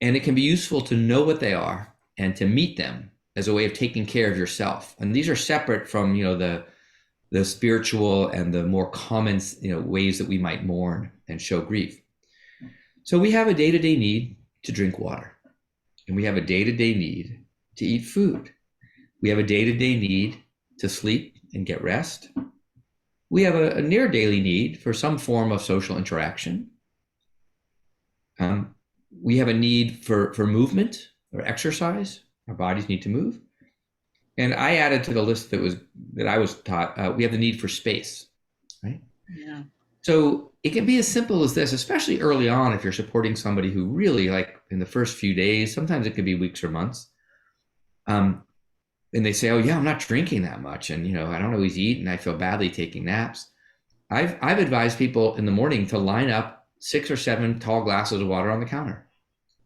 and it can be useful to know what they are and to meet them as a way of taking care of yourself. And these are separate from, the spiritual and the more common, ways that we might mourn and show grief. So we have a day-to-day need to drink water, and we have a day-to-day need to eat food. We have a day-to-day need to sleep and get rest. We have a near daily need for some form of social interaction. We have a need for movement or exercise. Our bodies need to move. And I added to the list that I was taught, we have the need for space, right? Yeah. So it can be as simple as this, especially early on if you're supporting somebody who really, in the first few days, sometimes it could be weeks or months. and they say, oh yeah, I'm not drinking that much, and I don't always eat, and I feel badly taking naps. I've advised people in the morning to line up 6 or 7 tall glasses of water on the counter,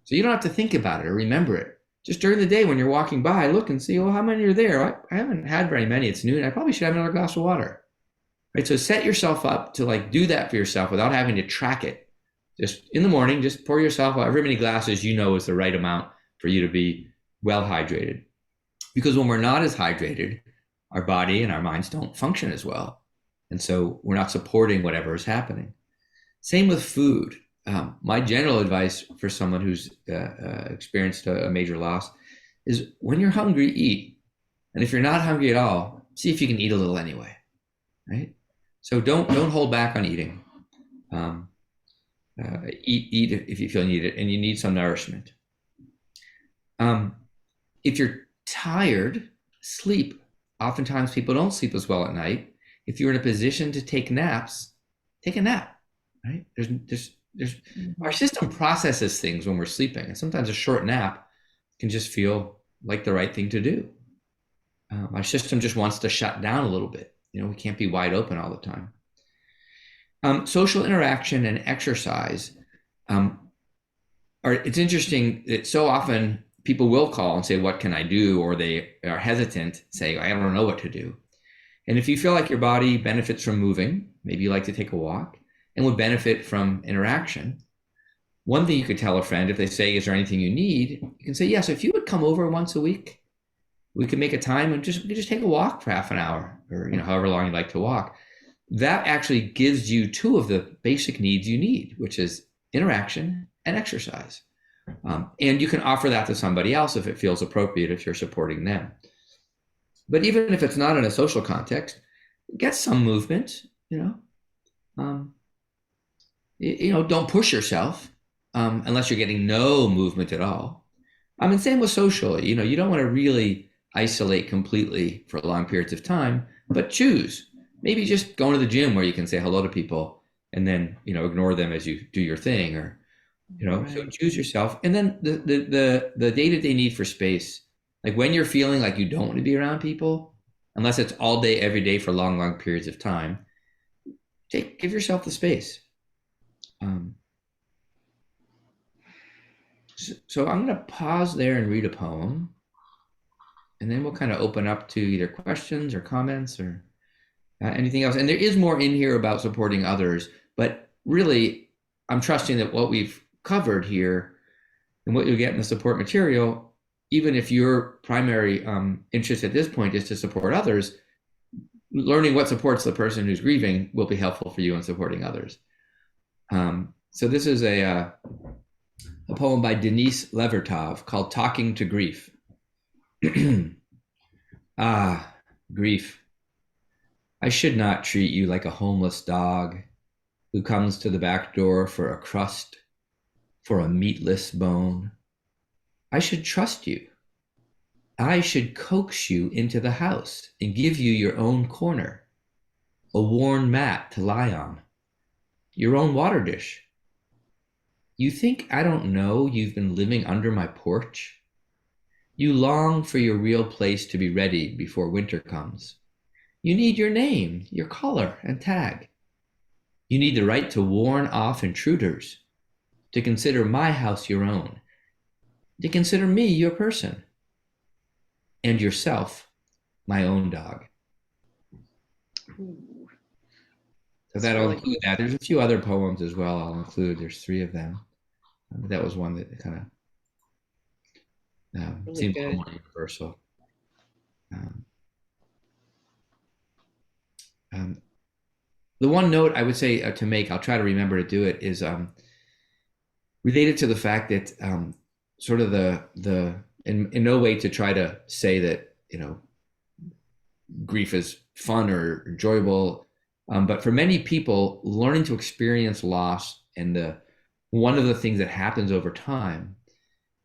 so you don't have to think about it or remember it. Just during the day when you're walking by, look and see, oh, how many are there? I haven't had very many. It's noon. I probably should have another glass of water. Right? So set yourself up to like do that for yourself without having to track it. Just in the morning, just pour yourself however many glasses is the right amount for you to be well hydrated. Because when we're not as hydrated, our body and our minds don't function as well. And so we're not supporting whatever is happening. Same with food. My general advice for someone who's experienced a major loss is when you're hungry, eat. And if you're not hungry at all, see if you can eat a little anyway, right? So don't hold back on eating. Eat if you feel you need it and you need some nourishment. If you're tired, sleep. Oftentimes people don't sleep as well at night. If you're in a position to take naps, take a nap, right? Our system processes things when we're sleeping, and sometimes a short nap can just feel like the right thing to do. Our system just wants to shut down a little bit. We can't be wide open all the time. Social interaction and exercise. It's interesting that so often people will call and say, what can I do? Or they are hesitant, say, I don't know what to do. And if you feel like your body benefits from moving, maybe you like to take a walk, and would benefit from interaction, one thing you could tell a friend, if they say, is there anything you need? You can say, yes, if you would come over once a week, we could make a time and we could just take a walk for half an hour, or however long you like to walk. That actually gives you 2 of the basic needs you need, which is interaction and exercise. And you can offer that to somebody else if it feels appropriate, if you're supporting them. But even if it's not in a social context, get some movement, don't push yourself unless you're getting no movement at all. And same with social, you don't want to really isolate completely for long periods of time, but choose. Maybe just going to the gym where you can say hello to people and then, ignore them as you do your thing, or, Right. So choose yourself. And then the day-to-day need for space, like when you're feeling like you don't want to be around people, unless it's all day, every day for long, long periods of time, give yourself the space. So I'm going to pause there and read a poem, and then we'll kind of open up to either questions or comments or anything else. And there is more in here about supporting others, but really I'm trusting that what we've covered here and what you'll get in the support material, even if your primary interest at this point is to support others, learning what supports the person who's grieving will be helpful for you in supporting others. So this is a poem by Denise Levertov called Talking to Grief. Grief. I should not treat you like a homeless dog who comes to the back door for a crust, for a meatless bone. I should trust you. I should coax you into the house and give you your own corner, a worn mat to lie on, your own water dish. You think I don't know you've been living under my porch? You long for your real place to be ready before winter comes. You need your name, your color, and tag. You need the right to warn off intruders, to consider my house your own, to consider me your person, and yourself my own dog. Ooh. So that'll include that. There's a few other poems as well I'll include. There's 3 of them. That was one that kind of Really seems a good. little more universal. The one note I would say to make, I'll try to remember to do it, is related to the fact that sort of in no way to try to say that, grief is fun or enjoyable. But for many people, learning to experience loss and one of the things that happens over time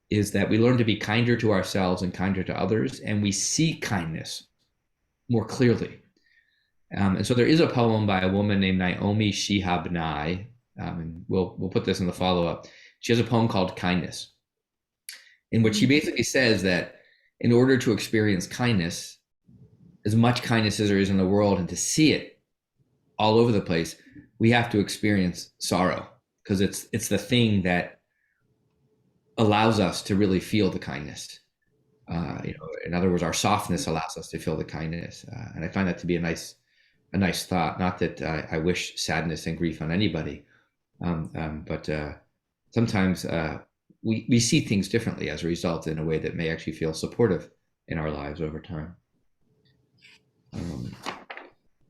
is that we learn to be kinder to ourselves and kinder to others, and we see kindness more clearly. And so there is a poem by a woman named Naomi Shihab Nye, and we'll put this in the follow-up. She has a poem called Kindness, in which she basically says that in order to experience kindness, as much kindness as there is in the world, and to see it all over the place, we have to experience sorrow, because it's the thing that allows us to really feel the kindness. In other words, our softness allows us to feel the kindness, and I find that to be a nice thought. Not that I wish sadness and grief on anybody, but sometimes we see things differently as a result, in a way that may actually feel supportive in our lives over time.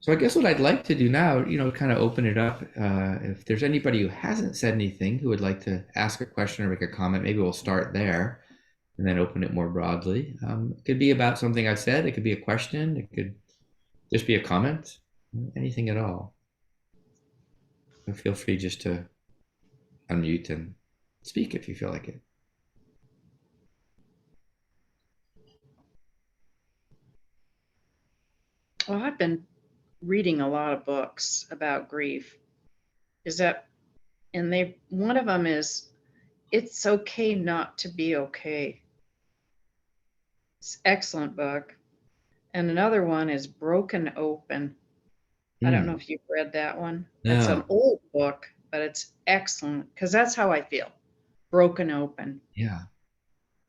So I guess what I'd like to do now, kind of open it up. If there's anybody who hasn't said anything, who would like to ask a question or make a comment, maybe we'll start there and then open it more broadly. It could be about something I said. It could be a question. It could just be a comment, anything at all. So feel free just to unmute and speak if you feel like it. Well, I've been reading a lot of books about grief. One of them is It's Okay Not to Be Okay. It's an excellent book. And another one is Broken Open. I don't know if you've read that one. No. It's an old book, but it's excellent, because that's how I feel. Broken open. Yeah.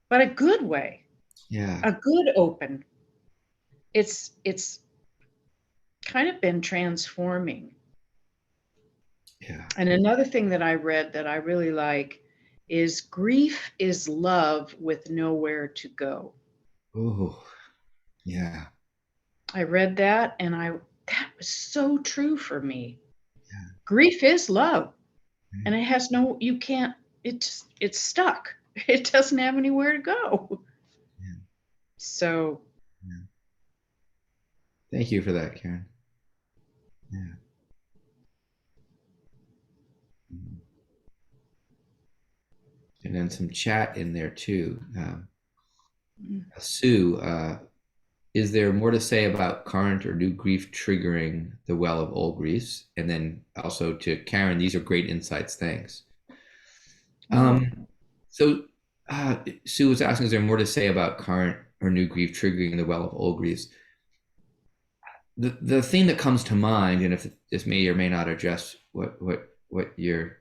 But a good way. Yeah. A good open. It's kind of been transforming. Yeah. And another thing that I read that I really like is Grief is Love with Nowhere to Go. Oh, yeah. I read that, and that was so true for me. Yeah. Grief is love. Right. And it has it's stuck. It doesn't have anywhere to go. Yeah. So. Yeah. Thank you for that, Karen. Yeah. And then some chat in there too. Sue, is there more to say about current or new grief triggering the well of old griefs? And then also to Karen, these are great insights. Thanks. So Sue was asking, is there more to say about current or new grief triggering the well of old griefs? The thing that comes to mind, and if this may or may not address what you're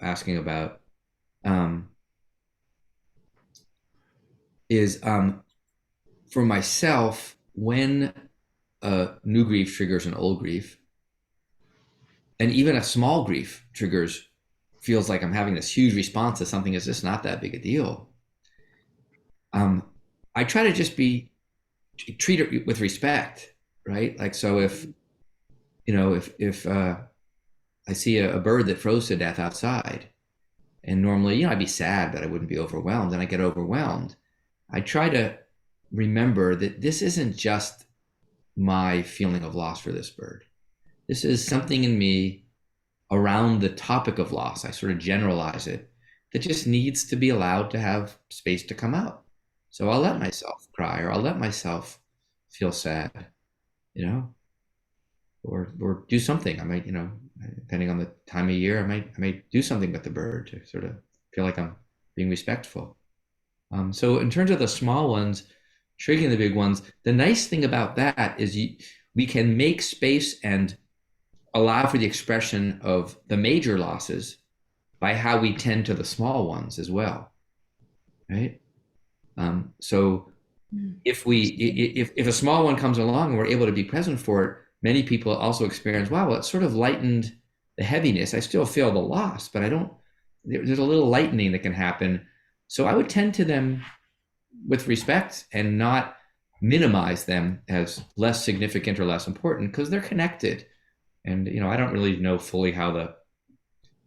asking about, is for myself, when a new grief triggers an old grief, and even a small grief feels like I'm having this huge response to something that's just not that big a deal. I try to just treat it with respect, right? Like, so if I see a bird that froze to death outside, and normally, I'd be sad, but I wouldn't be overwhelmed, and I get overwhelmed. I try to remember that this isn't just my feeling of loss for this bird. This is something in me around the topic of loss. I sort of generalize it, that just needs to be allowed to have space to come out. So I'll let myself cry, or I'll let myself feel sad, or do something. I might, depending on the time of year, I might do something with the bird to sort of feel like I'm being respectful. So in terms of the small ones, triggering the big ones, the nice thing about that is we can make space and allow for the expression of the major losses by how we tend to the small ones as well, right? So if a small one comes along and we're able to be present for it, many people also experience, wow, well, it sort of lightened the heaviness. I still feel the loss, but there's a little lightening that can happen. So I would tend to them with respect and not minimize them as less significant or less important, because they're connected. And, I don't really know fully how the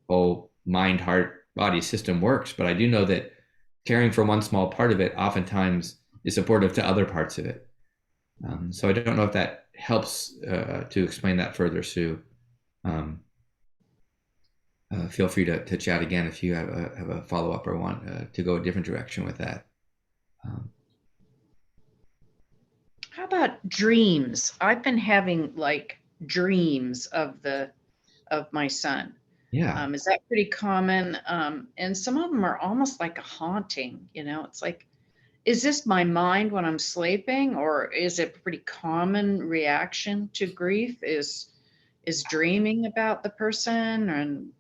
whole mind, heart, body system works, but I do know that caring for one small part of it oftentimes is supportive to other parts of it. So I don't know if that helps to explain that further, Sue. Feel free to chat again if you have a follow-up or want to go a different direction with that. How about dreams? I've been having dreams of my son. Yeah. Is that pretty common? And some of them are almost like a haunting, it's like, is this my mind when I'm sleeping, or is it a pretty common reaction to grief? Is dreaming about the person and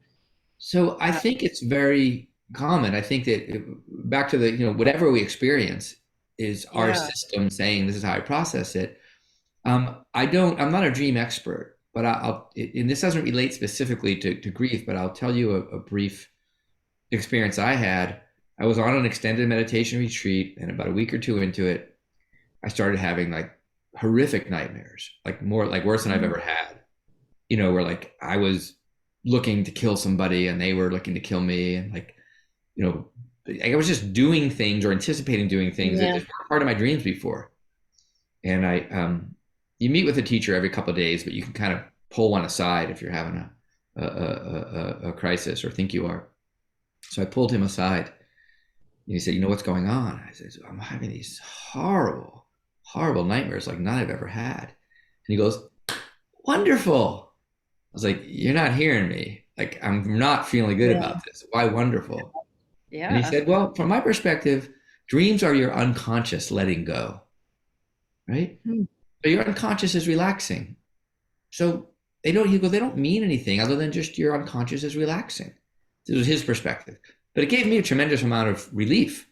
So I think it's very common. I think that back to the, whatever we experience is our yeah. system saying this is how I process it. I'm not a dream expert, but and this doesn't relate specifically to grief, but I'll tell you a brief experience I had. I was on an extended meditation retreat, and about a week or two into it, I started having like horrific nightmares, like more like worse than I've ever had. Where like I was looking to kill somebody and they were looking to kill me, and like, I was just doing things or anticipating doing things that Yeah. just weren't part of my dreams before. And you meet with a teacher every couple of days, but you can kind of pull one aside if you're having a crisis or think you are. So I pulled him aside and he said, what's going on? I said, I'm having these horrible, horrible nightmares like none I've ever had. And he goes, wonderful. I was like, you're not hearing me. Like, I'm not feeling good about this. Why wonderful? And he Yeah. said, well, from my perspective, dreams are your unconscious letting go, right? Hmm. So your unconscious is relaxing. So they don't mean anything other than just your unconscious is relaxing. This was his perspective. But it gave me a tremendous amount of relief.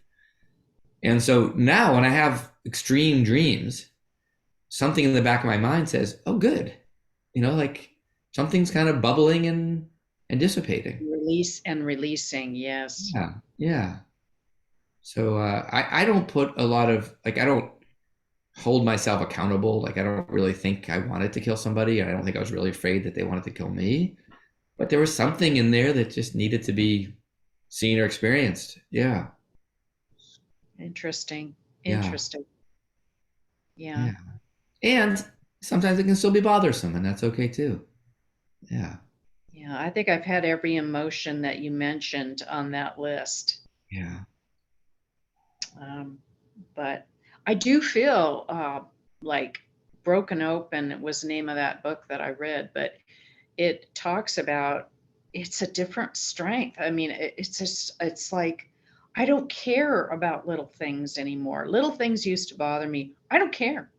And so now when I have extreme dreams, something in the back of my mind says, oh, good. Like something's kind of bubbling and dissipating. Release and releasing. Yes. Yeah. Yeah. So I don't put a lot of, like, I don't hold myself accountable. Like, I don't really think I wanted to kill somebody. And I don't think I was really afraid that they wanted to kill me. But there was something in there that just needed to be seen or experienced. Yeah. Interesting. Yeah. Interesting. Yeah. Yeah. And sometimes it can still be bothersome, and that's okay too. Yeah. Yeah. I think I've had every emotion that you mentioned on that list. Yeah. But I do feel like Broken Open was the name of that book that I read, but it talks about it's a different strength. I mean, it's like I don't care about little things anymore. Little things used to bother me. I don't care.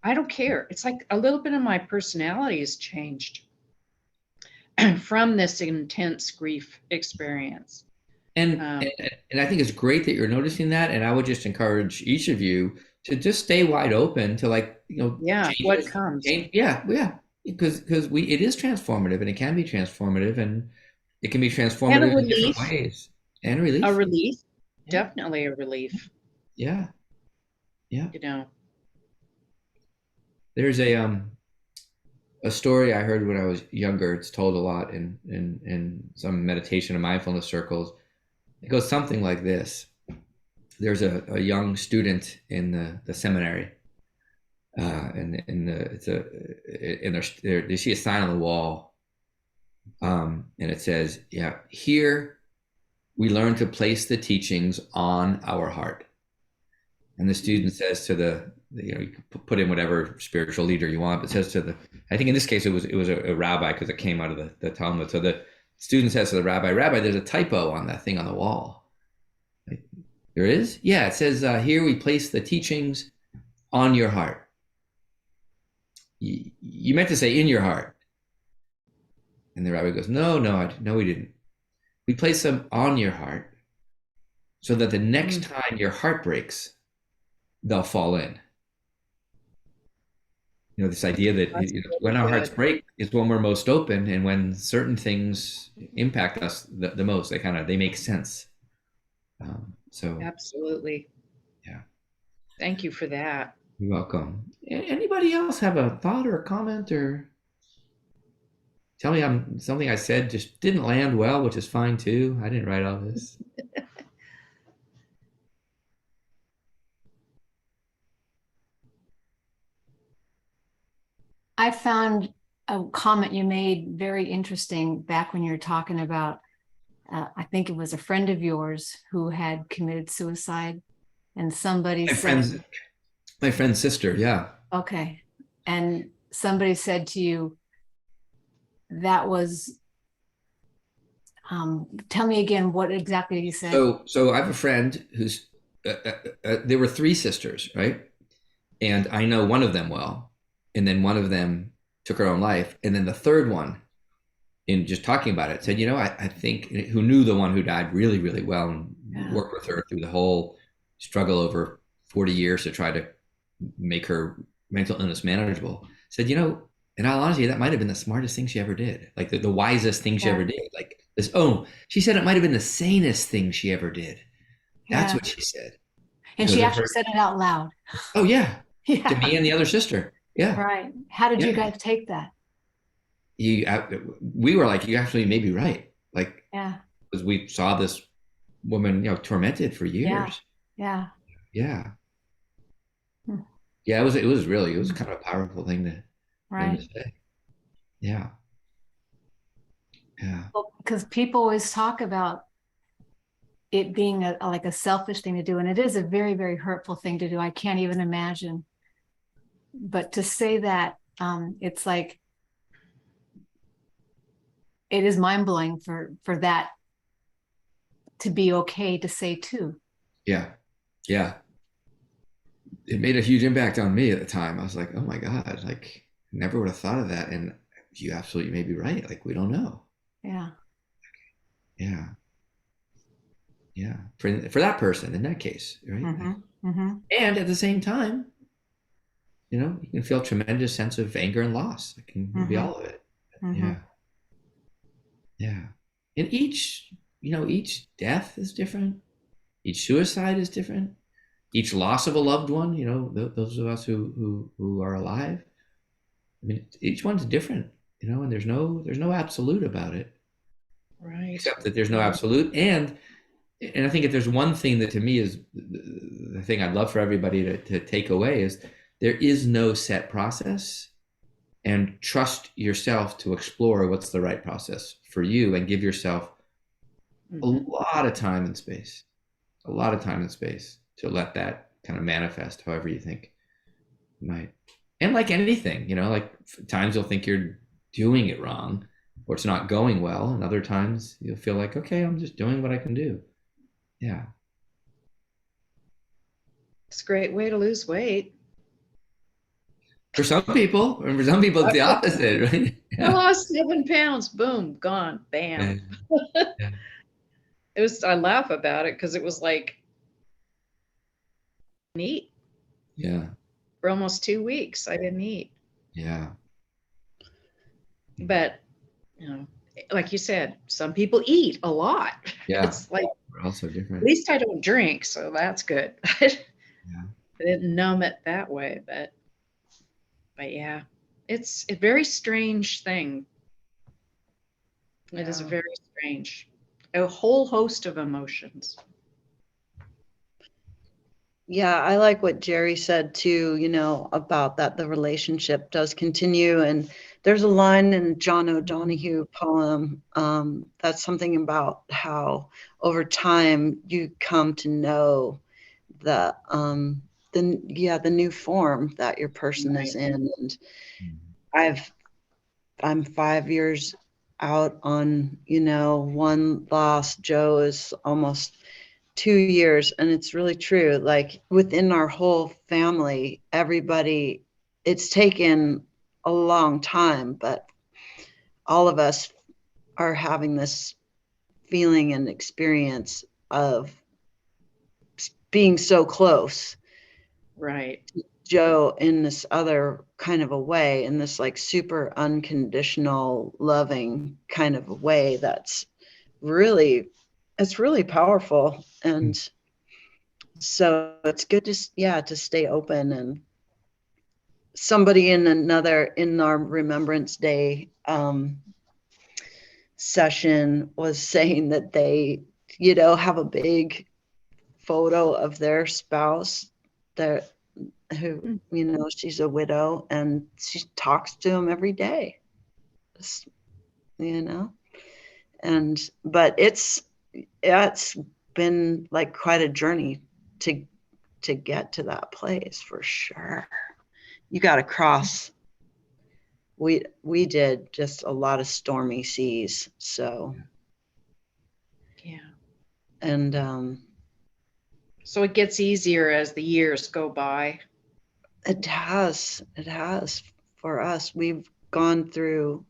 I don't care. It's like a little bit of my personality has changed from this intense grief experience. And I think it's great that you're noticing that. And I would just encourage each of you to just stay wide open to, like, Yeah, what comes. Yeah, because it is transformative, and it can be transformative, and it can be transformative in different ways. And relief. A relief. Yeah. Definitely a relief. Yeah. Yeah. There's a story I heard when I was younger. It's told a lot in some meditation and mindfulness circles. It goes something like this. There's a young student in the seminary, and they see a sign on the wall, and it says, "Yeah, here we learn to place the teachings on our heart." And the student says to you can put in whatever spiritual leader you want, but says to I think in this case it was a rabbi, because it came out of the Talmud. So the student says to the rabbi, there's a typo on that thing on the wall. Like, there is? Yeah, it says, here we place the teachings on your heart. You meant to say in your heart. And the rabbi goes, no, we didn't. We place them on your heart so that the next time your heart breaks, they'll fall in. This idea that when our hearts break is when we're most open, and when certain things impact us the most, they make sense. So Absolutely. Yeah. Thank you for that. You're welcome. Anybody else have a thought or a comment, or tell me something I said just didn't land well, which is fine too. I didn't write all this. I found a comment you made very interesting back when you were talking about, I think it was a friend of yours who had committed suicide, and somebody said, my friend's sister. Yeah. Okay. And somebody said to you, that was, tell me again, what exactly you said? So I have a friend who's there were three sisters, right? And I know one of them well, and then one of them took her own life, and then the third one, in just talking about it, said, I think, who knew the one who died really, really well, and worked with her through the whole struggle over 40 years to try to make her mental illness manageable, said, in all honesty, that might have been the smartest thing she ever did, like the wisest thing she ever did. Like this, she said it might have been the sanest thing she ever did. That's what she said. And she actually said it out loud. Oh, yeah. Yeah. To me and the other sister. Yeah. Right. How did you guys take that? We were like, you actually may be right. Like, because we saw this woman, tormented for years. Yeah. Yeah. Yeah. It was kind of a powerful thing to say. Yeah. Yeah. Well, because people always talk about it being like a selfish thing to do. And it is a very, very hurtful thing to do. I can't even imagine. But to say that, it's like, it is mind blowing for that to be okay to say too. Yeah. Yeah. It made a huge impact on me at the time. I was like, oh my God, like never would have thought of that. And you absolutely may be right. Like, we don't know. Yeah. Yeah. Yeah. For that person in that case, right? And at the same time, you can feel a tremendous sense of anger and loss. It can be all of it. Yeah. Yeah. And each death is different. Each suicide is different. Each loss of a loved one, those of us who are alive, I mean, each one's different, and there's no absolute about it. Right. Except that there's no absolute. And I think if there's one thing that to me is the thing I'd love for everybody to take away is there is no set process, and trust yourself to explore what's the right process for you, and give yourself a lot of time and space to let that kind of manifest however you think it might. And like anything, like times you'll think you're doing it wrong or it's not going well, and other times you'll feel like, okay, I'm just doing what I can do. Yeah. It's a great way to lose weight. For some people, or for some people it's the opposite, right? I lost 7 pounds. Boom, gone. Bam. Yeah. I laugh about it because it was like neat. Yeah. For almost 2 weeks, I didn't eat. Yeah. But, like you said, some people eat a lot. Yeah. It's like, we're also different. at least I don't drink, so that's good. I didn't numb it that way, but yeah, it's a very strange thing. It is very strange. A whole host of emotions. Yeah, I like what Jerry said too, about that the relationship does continue. And there's a line in John O'Donohue poem that's something about how over time you come to know the new form that your person is in. And I'm 5 years out on, one loss. Joe is almost 2 years. And it's really true. Like within our whole family, everybody, it's taken a long time, but all of us are having this feeling and experience of being so close. Right. Joe in this other kind of a way, in this like super unconditional, loving kind of a way that's really powerful. And so it's good to stay open. And somebody in our Remembrance Day session was saying that they, have a big photo of their spouse who, she's a widow, and she talks to him every day, but it's been like quite a journey to get to that place, for sure. You got to cross. We did just a lot of stormy seas. So, yeah. And So it gets easier as the years go by. It has for us. We've gone through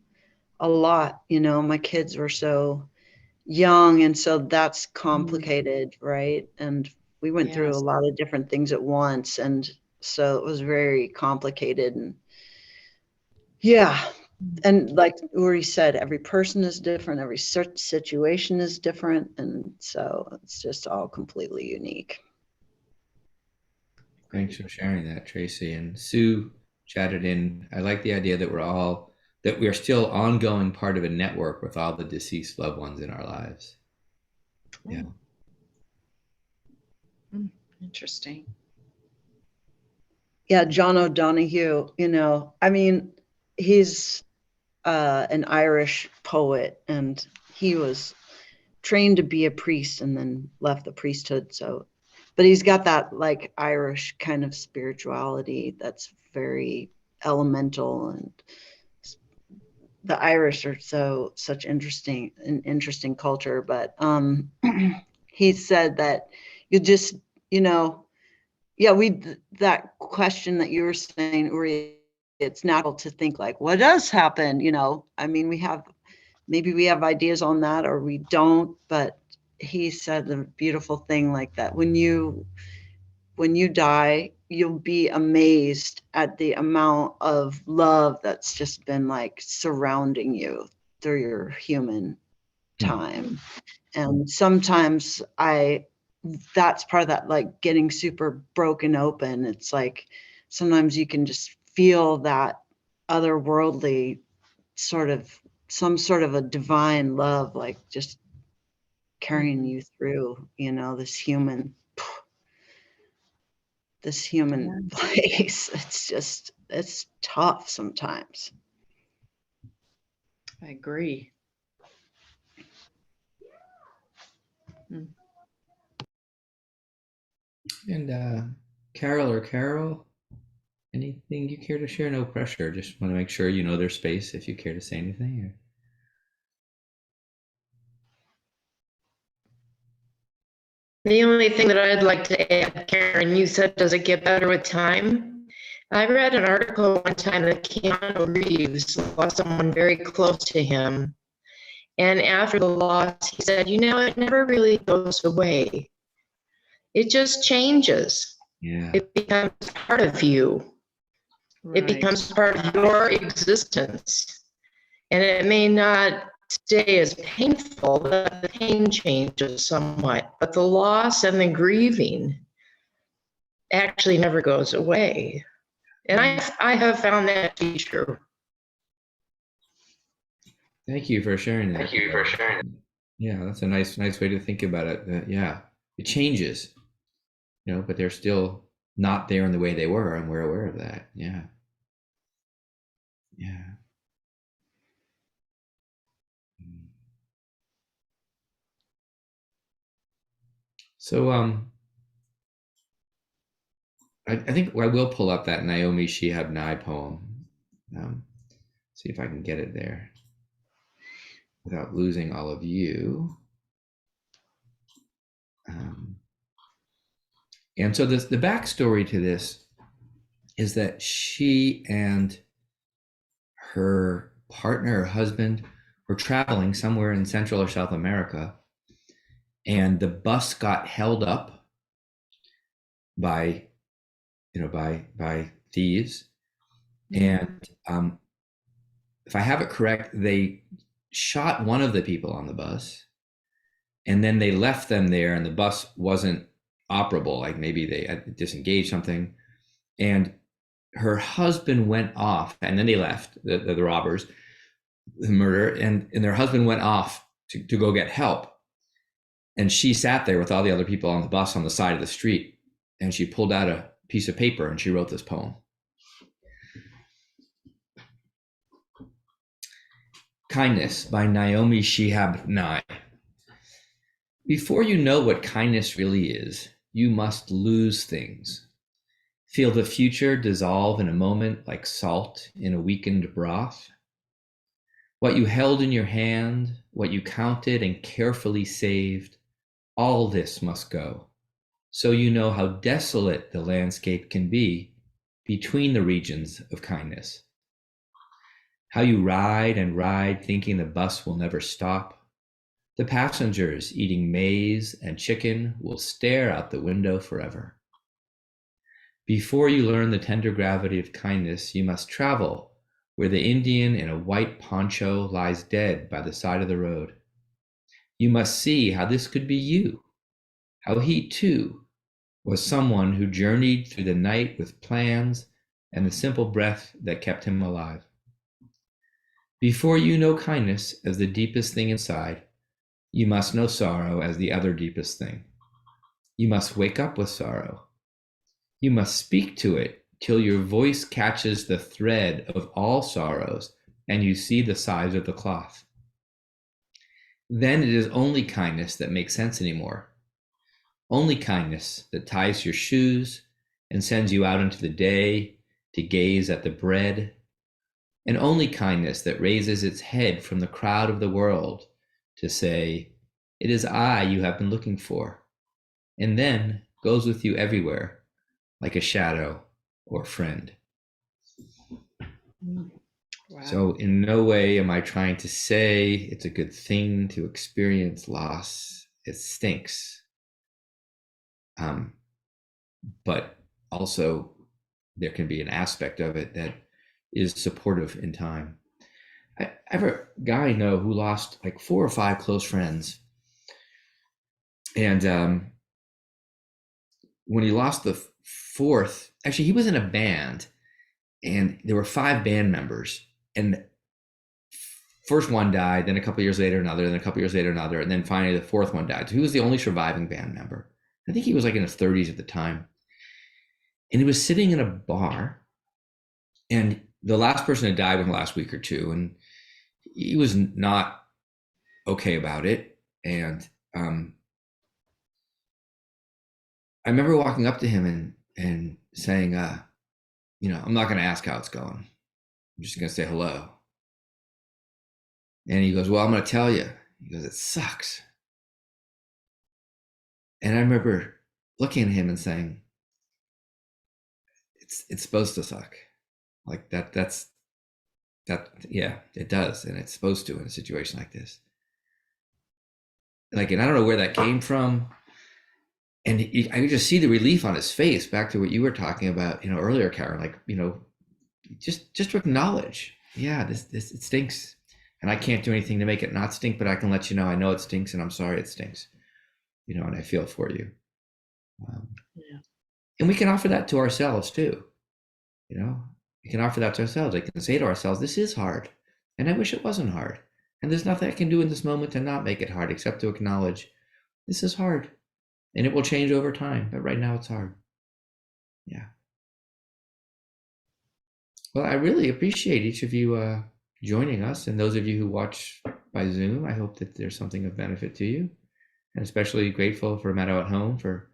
a lot, you know, my kids were so young, and so that's complicated, right? And we went through a Yes. lot of different things at once, and so it was very complicated. And yeah, and like Uri said, every person is different, every situation is different, and so it's just all completely unique. Thanks for sharing that, Tracy. And Sue chatted in. I like the idea that we are still ongoing part of a network with all the deceased loved ones in our lives. Yeah. Interesting. Yeah, John O'Donohue, you know, I mean, he's an Irish poet, and he was trained to be a priest and then left the priesthood. So, but he's got that like Irish kind of spirituality that's very elemental, and the Irish are such an interesting culture. But he said that you just, you know, yeah, that question that you were saying, Uri, it's natural to think like, what does happen? You know, I mean, maybe we have ideas on that or we don't, but he said the beautiful thing like that. When you die, you'll be amazed at the amount of love that's just been like surrounding you through your human time. And sometimes that's part of that, like getting super broken open. It's like sometimes you can just feel that otherworldly some sort of a divine love, like just carrying you through, you know, this human place. It's tough sometimes. I agree. And Carol, anything you care to share? No pressure. Just want to make sure you know their space if you care to say anything. Or... The only thing that I'd like to add, Karen, you said, does it get better with time? I read an article one time that Keanu Reeves lost someone very close to him. And after the loss, he said, you know, it never really goes away. It just changes. Yeah. It becomes part of you. It Right. becomes part of your existence. And it may not stay as painful, the pain changes somewhat, but the loss and the grieving actually never goes away. And I have found that to be true. Thank you for sharing that. Yeah, that's a nice way to think about it. Yeah, it changes, you know, but they're still not there in the way they were, and we're aware of that. Yeah. Yeah. So I think I will pull up that Naomi Shihab Nye poem. See if I can get it there without losing all of you. And so the backstory to this is that she and her partner or husband were traveling somewhere in Central or South America, and the bus got held up by thieves. And if I have it correct, they shot one of the people on the bus, and then they left them there, and the bus wasn't operable. Like maybe they had disengaged something, and her husband went off, and then they left the robbers, the murder, and their husband went off to go get help. And she sat there with all the other people on the bus on the side of the street, and she pulled out a piece of paper and she wrote this poem. Kindness by Naomi Shihab Nye. Before you know what kindness really is, you must lose things. Feel the future dissolve in a moment like salt in a weakened broth. What you held in your hand, what you counted and carefully saved, all this must go. so you know how desolate the landscape can be between the regions of kindness. How you ride and ride thinking the bus will never stop. The passengers eating maize and chicken will stare out the window forever. Before you learn the tender gravity of kindness, you must travel where the Indian in a white poncho lies dead by the side of the road. You must see how this could be you, how he too was someone who journeyed through the night with plans and the simple breath that kept him alive. Before you know kindness as the deepest thing inside, you must know sorrow as the other deepest thing. You must wake up with sorrow. You must speak to it till your voice catches the thread of all sorrows and you see the sides of the cloth. Then it is only kindness that makes sense anymore. Only kindness that ties your shoes and sends you out into the day to gaze at the bread. And only kindness that raises its head from the crowd of the world to say, "It is I you have been looking for," and then goes with you everywhere like a shadow or friend. Wow. So in no way am I trying to say it's a good thing to experience loss. It stinks. But also there can be an aspect of it that is supportive in time. I have a guy I know who lost like 4 or 5 close friends. And when he lost the 4th, actually he was in a band and there were 5 band members, and first one died, then a couple years later another, then a couple years later another, and then finally the 4th one died. So he was the only surviving band member. I think he was like in his 30s at the time. And he was sitting in a bar, and the last person had died within the last week or two, and he was not okay about it. And I remember walking up to him and saying, I'm not going to ask how it's going. I'm just going to say hello. And he goes, "Well, I'm going to tell you." He goes, "It sucks." And I remember looking at him and saying, it's supposed to suck. Like yeah, it does. And it's supposed to in a situation like this. Like, and I don't know where that came from. And I could just see the relief on his face, back to what you were talking about, earlier, Karen, like, just to acknowledge, yeah, this it stinks. And I can't do anything to make it not stink, but I can let you know, I know it stinks and I'm sorry it stinks, and I feel for you. Yeah. And we can offer that to ourselves too. We can offer that to ourselves. I can say to ourselves, this is hard and I wish it wasn't hard. And there's nothing I can do in this moment to not make it hard, except to acknowledge this is hard and it will change over time. But right now it's hard. Yeah. Well, I really appreciate each of you joining us, and those of you who watch by Zoom. I hope that there's something of benefit to you, and especially grateful for Meadow at Home for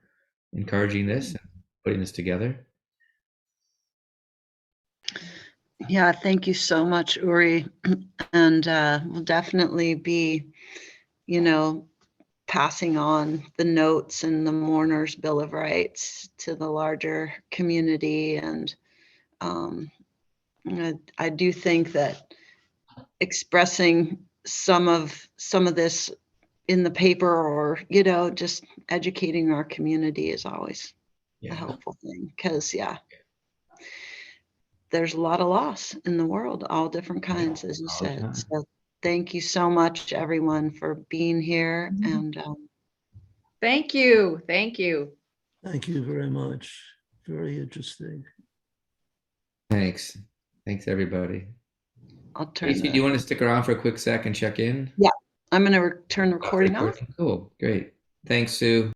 encouraging this and putting this together. Yeah, thank you so much, Uri. And we'll definitely be, passing on the notes and the Mourner's Bill of Rights to the larger community. And I do think that expressing some of this in the paper, or just educating our community, is always a helpful thing, because there's a lot of loss in the world, all different kinds, as you said. So thank you so much, everyone, for being here. And Thank you. Thank you very much. Very interesting. Thanks everybody. I'll turn. Casey, do you want to stick around for a quick sec and check in? Yeah, I'm going to turn the recording off. Cool, great. Thanks, Sue.